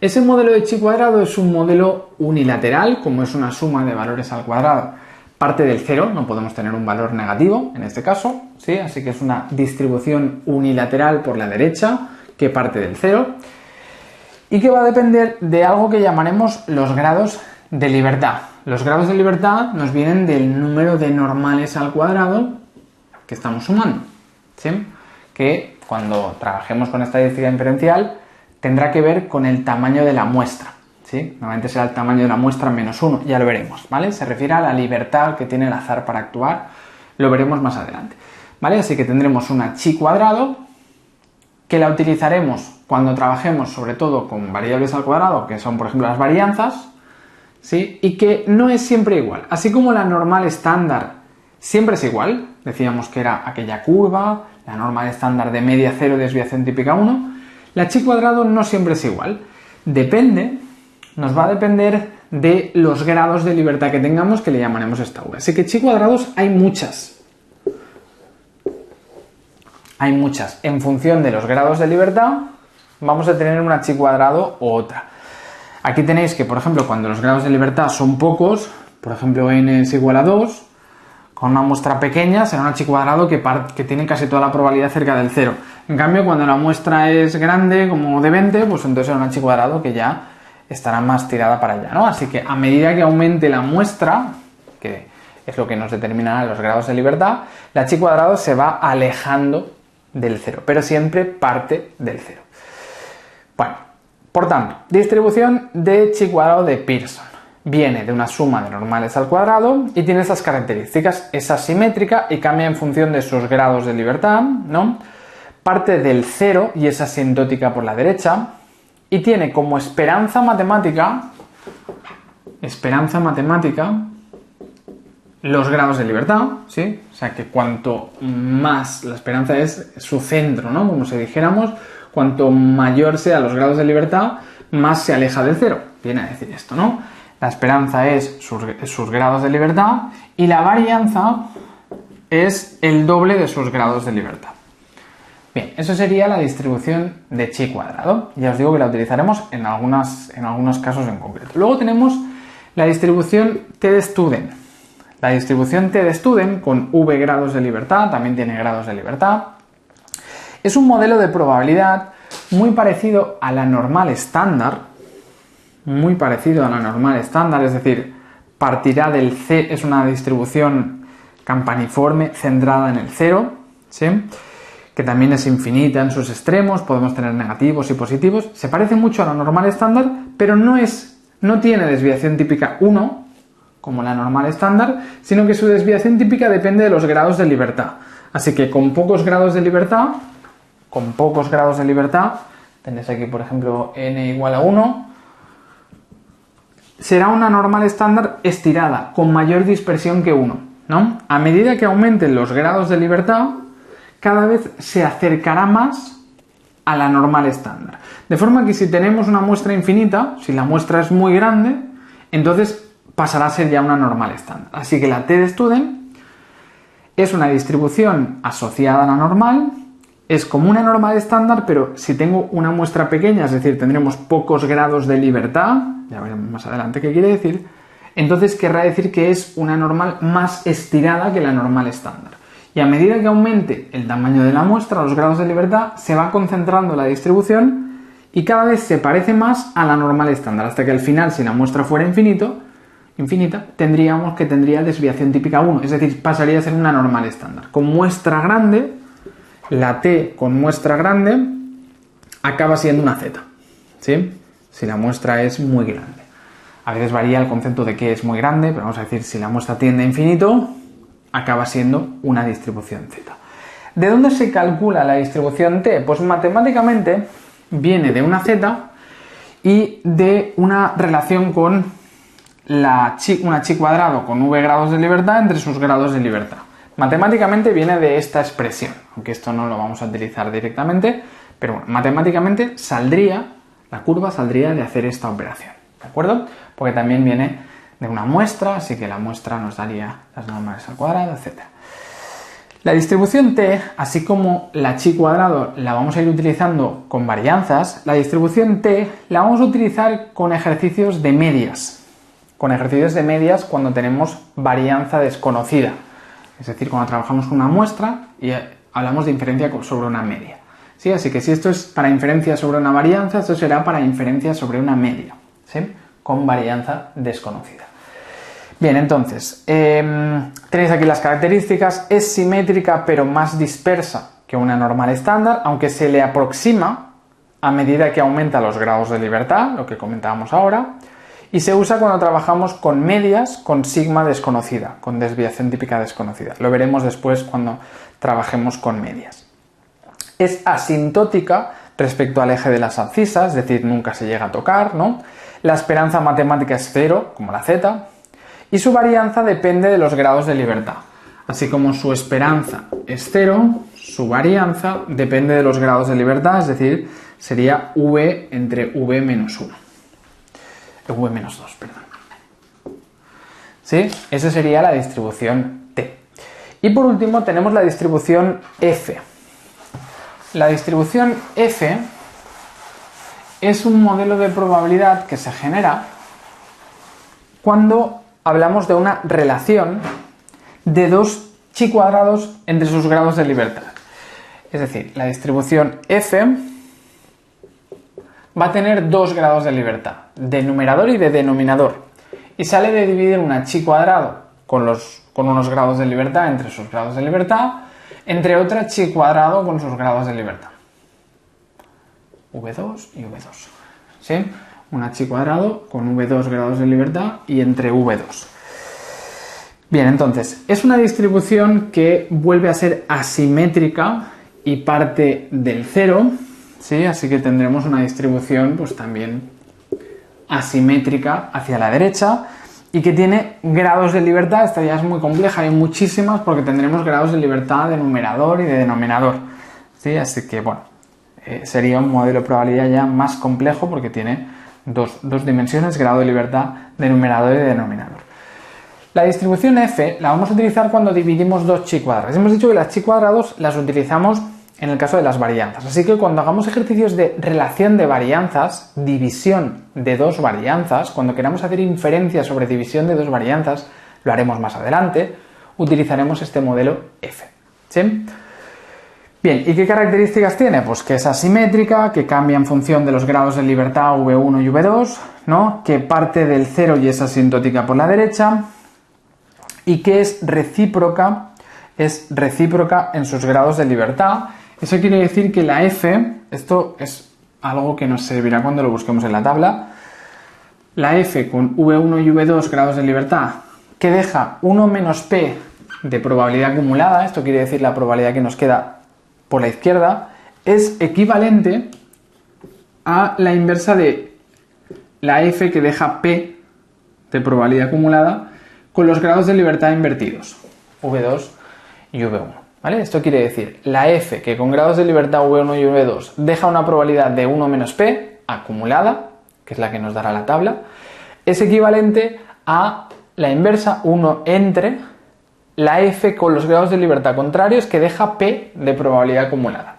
Ese modelo de chi cuadrado es un modelo unilateral, como es una suma de valores al cuadrado, parte del cero, no podemos tener un valor negativo en este caso, ¿sí? Así que es una distribución unilateral por la derecha que parte del cero y que va a depender de algo que llamaremos los grados de libertad. Los grados de libertad nos vienen del número de normales al cuadrado que estamos sumando, ¿sí? Que cuando trabajemos con estadística inferencial tendrá que ver con el tamaño de la muestra, ¿sí? Normalmente será el tamaño de la muestra menos 1, ya lo veremos, ¿vale? Se refiere a la libertad que tiene el azar para actuar, lo veremos más adelante, ¿vale? Así que tendremos una chi cuadrado que la utilizaremos cuando trabajemos sobre todo con variables al cuadrado, que son por ejemplo las varianzas, ¿sí? Y que no es siempre igual. Así como la normal estándar siempre es igual, decíamos que era aquella curva, la normal estándar de media 0, desviación típica 1, la chi cuadrado no siempre es igual. Nos va a depender de los grados de libertad que tengamos, que le llamaremos esta V. Así que chi cuadrados hay muchas. En función de los grados de libertad, vamos a tener una chi cuadrado u otra. Aquí tenéis que, por ejemplo, cuando los grados de libertad son pocos, por ejemplo, n es igual a 2, con una muestra pequeña será una chi cuadrado que tiene casi toda la probabilidad cerca del 0. En cambio, cuando la muestra es grande, como de 20, pues entonces será una chi cuadrado que ya estará más tirada para allá, ¿no? Así que a medida que aumente la muestra, que es lo que nos determinará los grados de libertad, la chi cuadrado se va alejando del 0, pero siempre parte del 0. Bueno, por tanto, distribución de chi cuadrado de Pearson. Viene de una suma de normales al cuadrado y tiene esas características. Es asimétrica y cambia en función de sus grados de libertad, ¿no? Parte del 0 y es asintótica por la derecha. Y tiene como esperanza matemática los grados de libertad, ¿sí? O sea que cuanto más, la esperanza es su centro, ¿no? Como si dijéramos, cuanto mayor sean los grados de libertad, más se aleja del 0. Viene a decir esto, ¿no? La esperanza es sus grados de libertad y la varianza es el doble de sus grados de libertad. Bien, eso sería la distribución de chi cuadrado. Ya os digo que la utilizaremos en algunos casos en concreto. Luego tenemos la distribución t de Student. La distribución t de Student con v grados de libertad, también tiene grados de libertad. Es un modelo de probabilidad muy parecido a la normal estándar. Es decir, partirá del C, es una distribución campaniforme centrada en el 0, ¿sí? Que también es infinita en sus extremos, podemos tener negativos y positivos. Se parece mucho a la normal estándar, pero no tiene desviación típica 1, como la normal estándar, sino que su desviación típica depende de los grados de libertad. Así que con pocos grados de libertad, tenéis aquí por ejemplo n igual a 1, será una normal estándar estirada, con mayor dispersión que 1, ¿no? A medida que aumenten los grados de libertad, cada vez se acercará más a la normal estándar. De forma que si tenemos una muestra infinita, si la muestra es muy grande, entonces pasará a ser ya una normal estándar. Así que la t de Student es una distribución asociada a la normal, es como una normal estándar, pero si tengo una muestra pequeña, es decir, tendremos pocos grados de libertad, ya veremos más adelante qué quiere decir, entonces querrá decir que es una normal más estirada que la normal estándar. Y a medida que aumente el tamaño de la muestra, los grados de libertad, se va concentrando la distribución y cada vez se parece más a la normal estándar, hasta que al final, si la muestra fuera infinita, tendría desviación típica 1, es decir, pasaría a ser una normal estándar. Con muestra grande, la t con muestra grande acaba siendo una z, ¿sí? Si la muestra es muy grande. A veces varía el concepto de qué es muy grande, pero vamos a decir, si la muestra tiende a infinito, acaba siendo una distribución z. ¿De dónde se calcula la distribución t? Pues matemáticamente viene de una z y de una relación con una chi cuadrado con v grados de libertad entre sus grados de libertad. Matemáticamente viene de esta expresión, aunque esto no lo vamos a utilizar directamente, pero bueno, matemáticamente la curva saldría de hacer esta operación, ¿de acuerdo? Porque también viene de una muestra, así que la muestra nos daría las normales al cuadrado, etc. La distribución t, así como la chi cuadrado la vamos a ir utilizando con varianzas, la distribución t la vamos a utilizar con ejercicios de medias. Con ejercicios de medias cuando tenemos varianza desconocida. Es decir, cuando trabajamos con una muestra y hablamos de inferencia sobre una media. ¿Sí? Así que si esto es para inferencia sobre una varianza, esto será para inferencia sobre una media, ¿sí? Con varianza desconocida. Bien, entonces, tenéis aquí las características. Es simétrica pero más dispersa que una normal estándar, aunque se le aproxima a medida que aumenta los grados de libertad, lo que comentábamos ahora, y se usa cuando trabajamos con medias con sigma desconocida, con desviación típica desconocida. Lo veremos después cuando trabajemos con medias. Es asintótica respecto al eje de las abscisas, es decir, nunca se llega a tocar, ¿no? La esperanza matemática es cero, como la z, y su varianza depende de los grados de libertad. Así como su esperanza es cero, su varianza depende de los grados de libertad, es decir, sería v entre v menos 1. V menos 2, perdón. ¿Sí? Esa sería la distribución t. Y por último tenemos la distribución f. La distribución f es un modelo de probabilidad que se genera cuando hablamos de una relación de dos chi cuadrados entre sus grados de libertad. Es decir, la distribución f va a tener dos grados de libertad, de numerador y de denominador, y sale de dividir una chi cuadrado con unos grados de libertad entre sus grados de libertad, entre otra chi cuadrado con sus grados de libertad. V2 y V2. ¿Sí? Una chi cuadrado con V2 grados de libertad y entre V2. Bien, entonces, es una distribución que vuelve a ser asimétrica y parte del cero, ¿sí? Así que tendremos una distribución pues también asimétrica hacia la derecha y que tiene grados de libertad. Esta ya es muy compleja, hay muchísimas porque tendremos grados de libertad de numerador y de denominador, ¿sí? Así que bueno, sería un modelo de probabilidad ya más complejo porque tiene dos dimensiones, grado de libertad de numerador y de denominador. La distribución f la vamos a utilizar cuando dividimos dos chi cuadrados. Hemos dicho que las chi cuadrados las utilizamos en el caso de las varianzas. Así que cuando hagamos ejercicios de relación de varianzas, división de dos varianzas, cuando queramos hacer inferencia sobre división de dos varianzas, lo haremos más adelante, utilizaremos este modelo f. ¿Sí? Bien, ¿y qué características tiene? Pues que es asimétrica, que cambia en función de los grados de libertad V1 y V2, ¿no? Que parte del cero y es asintótica por la derecha, y que es recíproca en sus grados de libertad. Eso quiere decir que la f, esto es algo que nos servirá cuando lo busquemos en la tabla, la f con V1 y V2 grados de libertad, que deja 1 menos p de probabilidad acumulada, esto quiere decir la probabilidad que nos queda por la izquierda, es equivalente a la inversa de la f que deja p de probabilidad acumulada con los grados de libertad invertidos, V2 y V1. ¿Vale? Esto quiere decir la f que con grados de libertad V1 y V2 deja una probabilidad de 1 menos p acumulada, que es la que nos dará la tabla, es equivalente a la inversa 1 entre la f con los grados de libertad contrarios que deja p de probabilidad acumulada.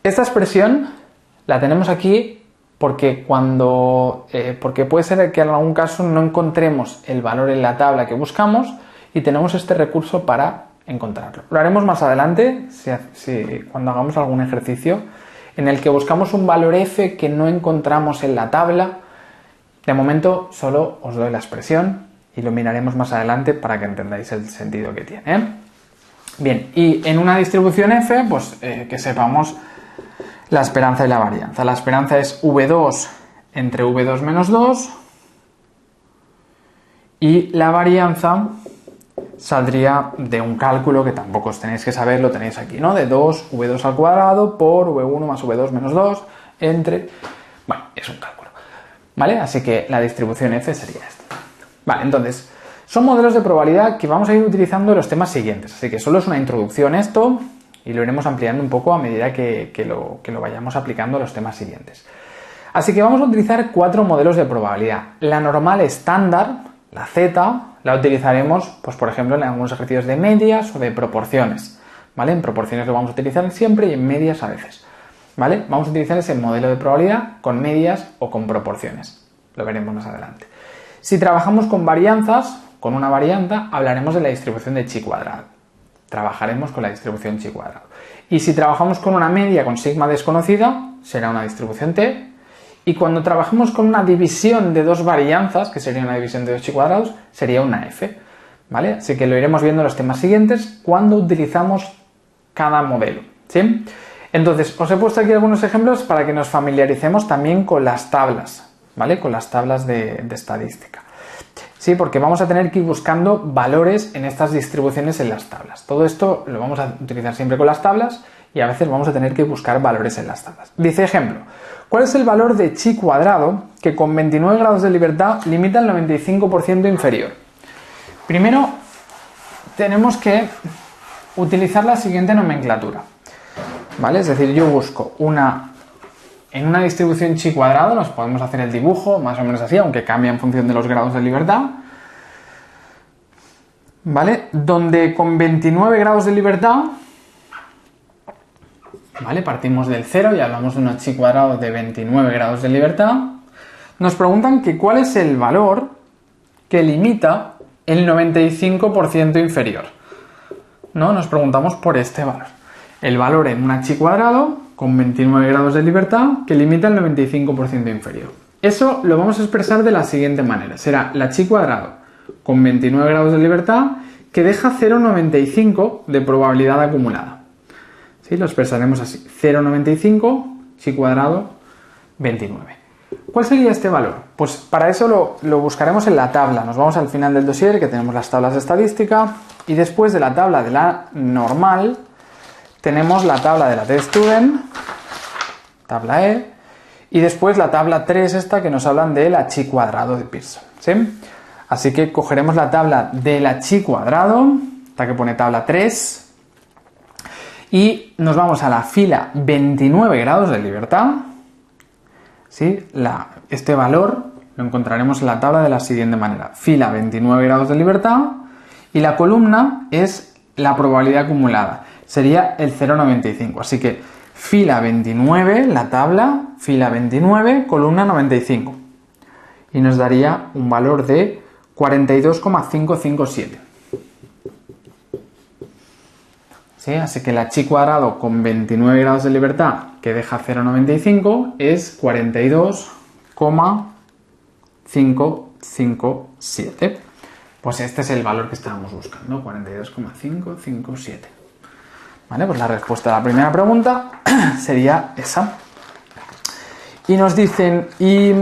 Esta expresión la tenemos aquí porque porque puede ser que en algún caso no encontremos el valor en la tabla que buscamos y tenemos este recurso para encontrarlo. Lo haremos más adelante, cuando hagamos algún ejercicio en el que buscamos un valor f que no encontramos en la tabla. De momento solo os doy la expresión y lo miraremos más adelante para que entendáis el sentido que tiene, ¿eh? Bien, y en una distribución f, pues que sepamos la esperanza y la varianza. La esperanza es v2 entre v2 menos 2 y la varianza saldría de un cálculo que tampoco os tenéis que saber, lo tenéis aquí, ¿no? De 2 v2 al cuadrado por v1 más v2 menos 2 entre... Bueno, es un cálculo, ¿vale? Así que la distribución f sería esta. Vale, entonces, son modelos de probabilidad que vamos a ir utilizando en los temas siguientes, así que solo es una introducción esto y lo iremos ampliando un poco a medida que lo vayamos aplicando a los temas siguientes. Así que vamos a utilizar 4 modelos de probabilidad. La normal estándar, la Z, la utilizaremos, pues por ejemplo, en algunos ejercicios de medias o de proporciones, ¿vale? En proporciones lo vamos a utilizar siempre y en medias a veces, ¿vale? Vamos a utilizar ese modelo de probabilidad con medias o con proporciones. Lo veremos más adelante. Si trabajamos con varianzas, con una varianza, hablaremos de la distribución de chi cuadrado. Trabajaremos con la distribución chi cuadrado. Y si trabajamos con una media con sigma desconocida, será una distribución t. Y cuando trabajemos con una división de dos varianzas, que sería una división de 2 chi cuadrados, sería una f, ¿vale? Así que lo iremos viendo en los temas siguientes cuando utilizamos cada modelo, ¿sí? Entonces, os he puesto aquí algunos ejemplos para que nos familiaricemos también con las tablas, ¿vale? Con las tablas de estadística. Sí, porque vamos a tener que ir buscando valores en estas distribuciones en las tablas. Todo esto lo vamos a utilizar siempre con las tablas y a veces vamos a tener que buscar valores en las tablas. Dice ejemplo, ¿cuál es el valor de chi cuadrado que con 29 grados de libertad limita el 95% inferior? Primero tenemos que utilizar la siguiente nomenclatura, ¿vale? Es decir, yo busco en una distribución chi cuadrado, nos podemos hacer el dibujo más o menos así, aunque cambia en función de los grados de libertad, ¿vale? Donde con 29 grados de libertad, ¿vale? Partimos del 0 y hablamos de una chi cuadrado de 29 grados de libertad. Nos preguntan que cuál es el valor que limita el 95% inferior, ¿no? Nos preguntamos por este valor. El valor en una chi cuadrado con 29 grados de libertad que limita el 95% inferior. Eso lo vamos a expresar de la siguiente manera. Será la chi cuadrado con 29 grados de libertad que deja 0,95 de probabilidad acumulada. ¿Sí? Lo expresaremos así. 0,95 chi cuadrado 29. ¿Cuál sería este valor? Pues para eso lo buscaremos en la tabla. Nos vamos al final del dossier, que tenemos las tablas de estadística, y después de la tabla de la normal tenemos la tabla de la testudent, tabla E, y después la tabla 3 esta que nos hablan de la chi cuadrado de Pearson, ¿sí? Así que cogeremos la tabla de la chi cuadrado, esta que pone tabla 3, y nos vamos a la fila 29 grados de libertad, ¿sí? Este valor lo encontraremos en la tabla de la siguiente manera. Fila 29 grados de libertad y la columna es la probabilidad acumulada. Sería el 0,95. Así que fila 29, la tabla, fila 29, columna 95. Y nos daría un valor de 42,557. ¿Sí? Así que la chi cuadrado con 29 grados de libertad que deja 0,95 es 42,557. Pues este es el valor que estábamos buscando, 42,557. ¿Vale? Pues la respuesta a la primera pregunta sería esa. Y nos dicen, y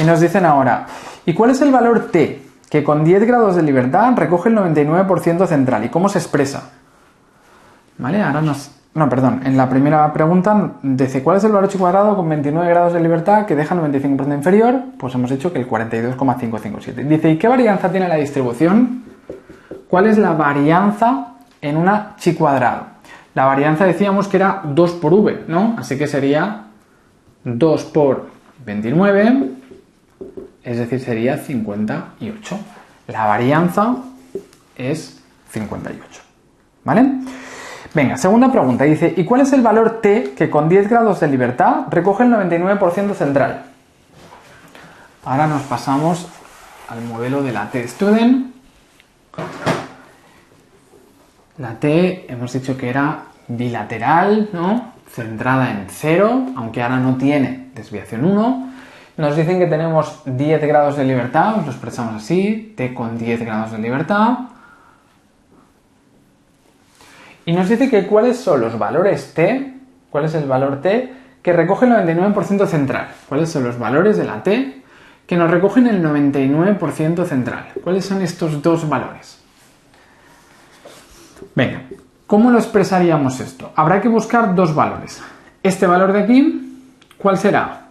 nos dicen ahora, ¿y cuál es el valor t que con 10 grados de libertad recoge el 99% central? ¿Y cómo se expresa? ¿Vale? Ahora en la primera pregunta dice, ¿cuál es el valor chi cuadrado con 29 grados de libertad que deja el 95% inferior? Pues hemos dicho que el 42,557. Dice, ¿y qué varianza tiene la distribución? ¿Cuál es la varianza en una chi cuadrado? La varianza decíamos que era 2 por v, ¿no? Así que sería 2 por 29, es decir, sería 58. La varianza es 58, ¿vale? Venga, segunda pregunta. Dice, ¿y cuál es el valor t que con 10 grados de libertad recoge el 99% central? Ahora nos pasamos al modelo de la t-student. La t hemos dicho que era bilateral, ¿no? Centrada en 0, aunque ahora no tiene desviación 1. Nos dicen que tenemos 10 grados de libertad, os lo expresamos así, t con 10 grados de libertad. Y nos dice que cuáles son los valores t, cuál es el valor t que recoge el 99% central. ¿Cuáles son los valores de la t que nos recogen el 99% central? ¿Cuáles son estos dos valores? Venga, ¿cómo lo expresaríamos esto? Habrá que buscar dos valores. Este valor de aquí, ¿cuál será?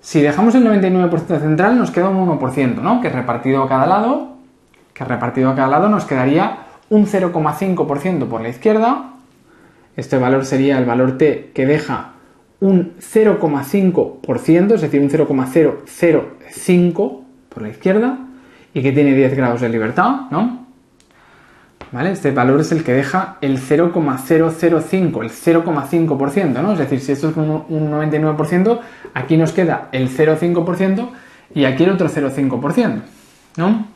Si dejamos el 99% central nos queda un 1%, ¿no? Que repartido a cada lado nos quedaría un 0,5% por la izquierda. Este valor sería el valor t que deja un 0,5%, es decir, un 0,005 por la izquierda y que tiene 10 grados de libertad, ¿no? ¿Vale? Este valor es el que deja el 0,005, el 0,5%, ¿no? Es decir, si esto es un 99%, aquí nos queda el 0,5% y aquí el otro 0,5%, ¿no?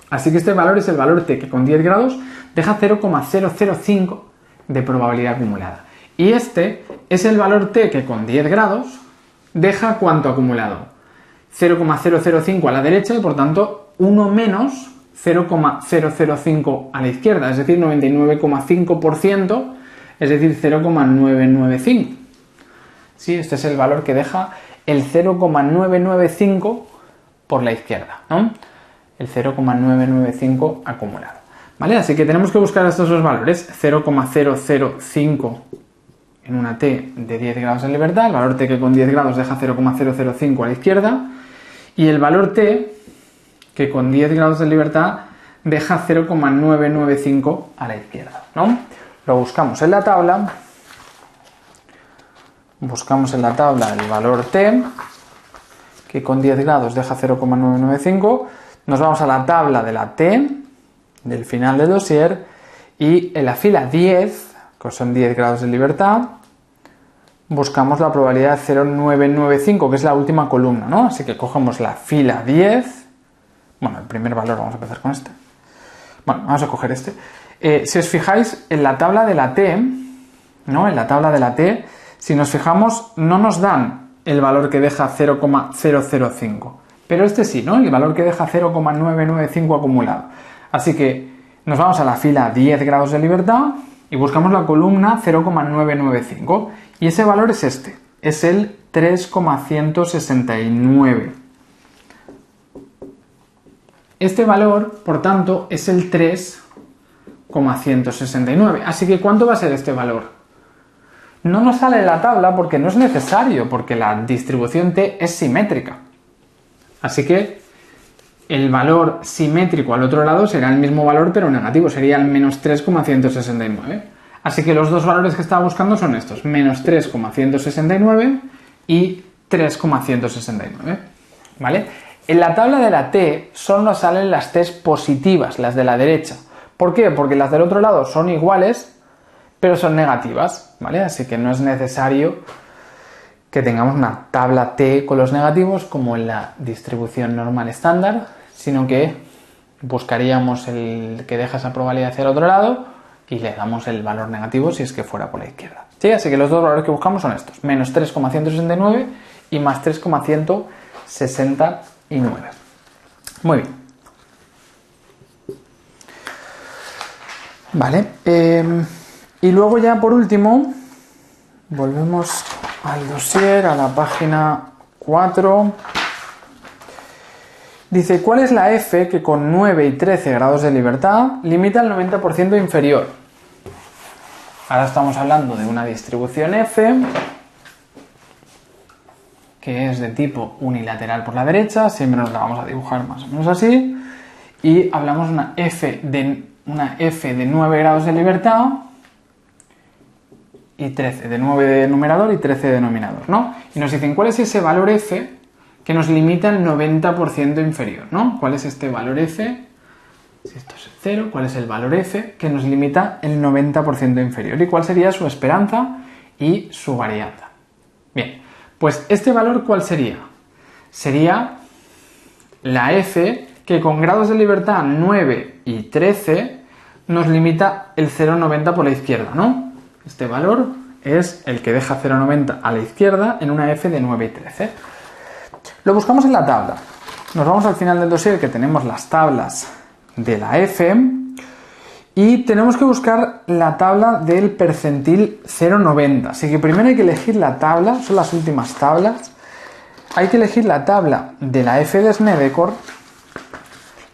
Así que este valor es el valor t que con 10 grados deja 0,005 de probabilidad acumulada. Y este es el valor t que con 10 grados deja ¿cuánto acumulado? 0,005 a la derecha y por tanto 1 menos 0,005 a la izquierda, es decir, 99,5%, es decir, 0,995. Sí, este es el valor que deja el 0,995 por la izquierda, ¿no? El 0,995 acumulado. ¿Vale? Así que tenemos que buscar estos dos valores, 0,005 en una t de 10 grados de libertad, el valor t que con 10 grados deja 0,005 a la izquierda, y el valor t que con 10 grados de libertad deja 0,995 a la izquierda, ¿no? Lo buscamos en la tabla. Buscamos en la tabla el valor t, que con 10 grados deja 0,995. Nos vamos a la tabla de la t, del final del dossier, y en la fila 10, que son 10 grados de libertad, buscamos la probabilidad de 0,995, que es la última columna, ¿no? Así que cogemos la fila 10. Bueno, el primer valor, vamos a empezar con este. Bueno, vamos a coger este. Si os fijáis, en la tabla de la t, ¿no? En la tabla de la t, si nos fijamos, no nos dan el valor que deja 0,005. Pero este sí, ¿no? El valor que deja 0,995 acumulado. Así que nos vamos a la fila 10 grados de libertad y buscamos la columna 0,995. Y ese valor es este. Es el 3,169. Este valor, por tanto, es el 3,169. Así que, ¿cuánto va a ser este valor? No nos sale en la tabla porque no es necesario, porque la distribución t es simétrica. Así que el valor simétrico al otro lado será el mismo valor, pero negativo, sería el menos 3,169. Así que los dos valores que estaba buscando son estos, menos 3,169 y 3,169. ¿Vale? En la tabla de la t solo nos salen las t's positivas, las de la derecha. ¿Por qué? Porque las del otro lado son iguales, pero son negativas, ¿vale? Así que no es necesario que tengamos una tabla t con los negativos como en la distribución normal estándar, sino que buscaríamos el que deja esa probabilidad hacia el otro lado y le damos el valor negativo si es que fuera por la izquierda. ¿Sí? Así que los dos valores que buscamos son estos, menos 3,169 y más 3,169. Muy bien. Vale. Y luego ya por último, volvemos al dossier, a la página 4. Dice, ¿cuál es la f que con 9 y 13 grados de libertad limita al 90% inferior? Ahora estamos hablando de una distribución f que es de tipo unilateral por la derecha, siempre nos la vamos a dibujar más o menos así, y hablamos de una f de 9 grados de libertad y 13, de 9 de numerador y 13 de denominador, ¿no? Y nos dicen, ¿cuál es ese valor f que nos limita al 90% inferior, ¿no? ¿Cuál es este valor f Si esto es 0, ¿cuál es el valor f que nos limita el 90% inferior? ¿Y cuál sería su esperanza y su varianza? Bien, pues este valor, ¿cuál sería? Sería la f que con grados de libertad 9 y 13 nos limita el 0,90 por la izquierda, ¿no? Este valor es el que deja 0,90 a la izquierda en una f de 9 y 13. Lo buscamos en la tabla. Nos vamos al final del dossier que tenemos las tablas de la f y tenemos que buscar la tabla del percentil 0,90. Así que primero hay que elegir la tabla, son las últimas tablas. Hay que elegir la tabla de la f de Snedeker,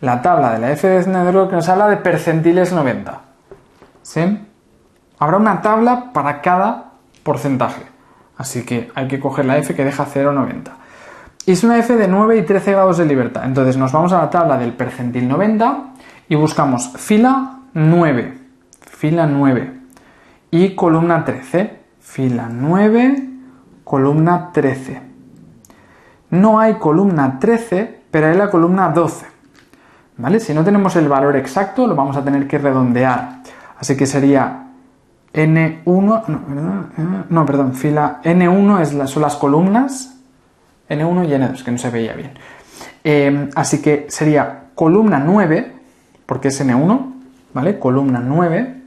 la tabla de la f de Snedeker que nos habla de percentiles 90. ¿Sí? Habrá una tabla para cada porcentaje. Así que hay que coger la f que deja 0,90. Y es una f de 9 y 13 grados de libertad. Entonces nos vamos a la tabla del percentil 90 y buscamos fila 9, y columna 13, fila 9, columna 13. No hay columna 13, pero hay la columna 12. ¿Vale? Si no tenemos el valor exacto, lo vamos a tener que redondear. Así que sería N1, fila N1 son las columnas, N1 y N2, que no se veía bien. Así que sería columna 9, porque es N1, ¿vale? Columna 9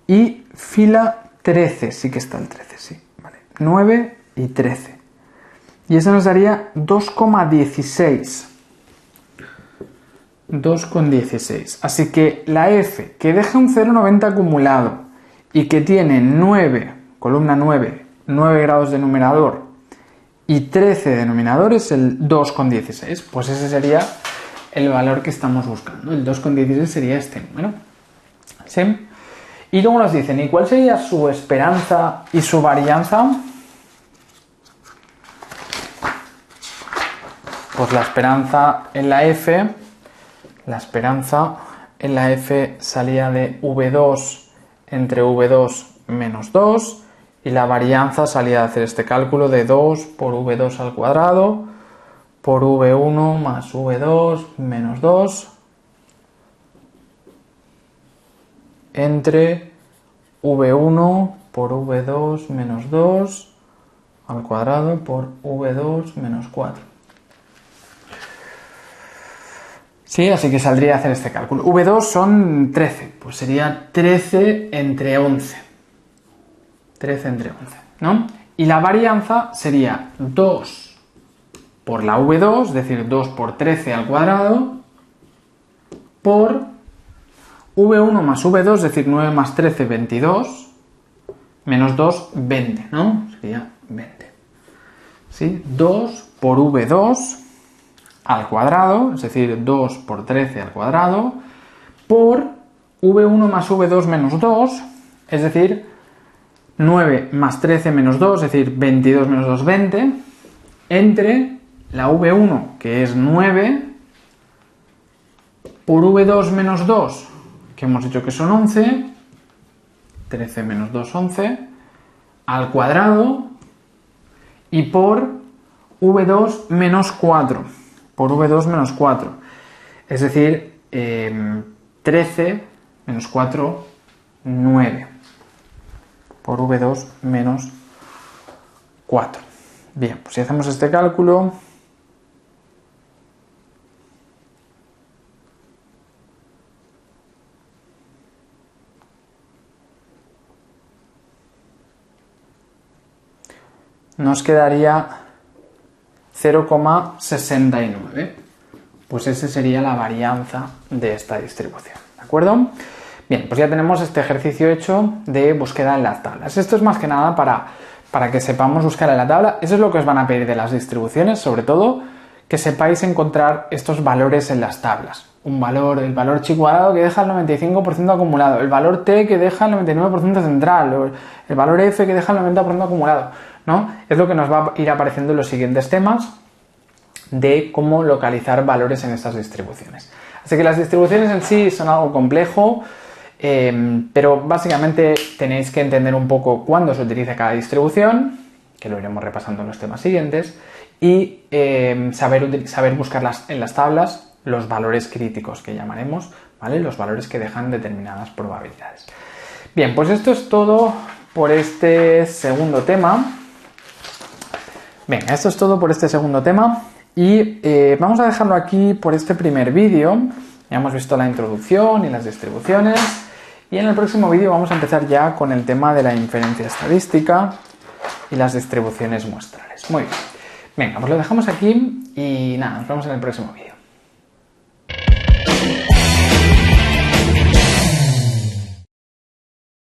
y fila 13, sí que está el 13, sí, ¿vale? 9 y 13. Y eso nos daría 2,16. 2,16. Así que la f que deja un 0,90 acumulado y que tiene 9, columna 9, 9 grados de numerador y 13 de denominador es el 2,16. Pues ese sería el valor que estamos buscando. El 2,16 sería este número. ¿Sí? Y luego nos dicen, ¿y cuál sería su esperanza y su varianza? Pues la esperanza en la f salía de V2 entre V2 menos 2 y la varianza salía de hacer este cálculo de 2 por V2 al cuadrado por V1 más V2 menos 2 entre V1 por V2 menos 2 al cuadrado por V2 menos 4. Sí, así que saldría a hacer este cálculo. V2 son 13, pues sería 13 entre 11. 13 entre 11, ¿no? Y la varianza sería 2 por la V2, es decir, 2 por 13 al cuadrado, por V1 más V2, es decir, 9 más 13, 22, menos 2, 20, ¿no? Sería 20. ¿Sí? 2 por V2 al cuadrado, es decir, 2 por 13 al cuadrado, por V1 más V2 menos 2, es decir, 9 más 13 menos 2, es decir, 22 menos 2, 20, entre la V1, que es 9, por V2 menos 2, que hemos dicho que son 11, 13 menos 2, 11, al cuadrado, y por V2 menos 4, por V2 menos 4, es decir, 13 menos 4, 9, por V2 menos 4. Bien, pues si hacemos este cálculo, nos quedaría 0,69. Pues esa sería la varianza de esta distribución, ¿de acuerdo? Bien, pues ya tenemos este ejercicio hecho de búsqueda en las tablas. Esto es más que nada para que sepamos buscar en la tabla. Eso es lo que os van a pedir de las distribuciones, sobre todo que sepáis encontrar estos valores en las tablas. El valor chi cuadrado que deja el 95% acumulado, el valor t que deja el 99% central, el valor f que deja el 90% acumulado, ¿no? Es lo que nos va a ir apareciendo en los siguientes temas de cómo localizar valores en estas distribuciones. Así que las distribuciones en sí son algo complejo, pero básicamente tenéis que entender un poco cuándo se utiliza cada distribución, que lo iremos repasando en los temas siguientes, y saber buscarlas en las tablas, los valores críticos que llamaremos, ¿vale? Los valores que dejan determinadas probabilidades. Bien, pues esto es todo por este segundo tema. Venga, esto es todo por este segundo tema y vamos a dejarlo aquí por este primer vídeo. Ya hemos visto la introducción y las distribuciones y en el próximo vídeo vamos a empezar ya con el tema de la inferencia estadística y las distribuciones muestrales. Muy bien. Venga, pues lo dejamos aquí y nada, nos vemos en el próximo vídeo.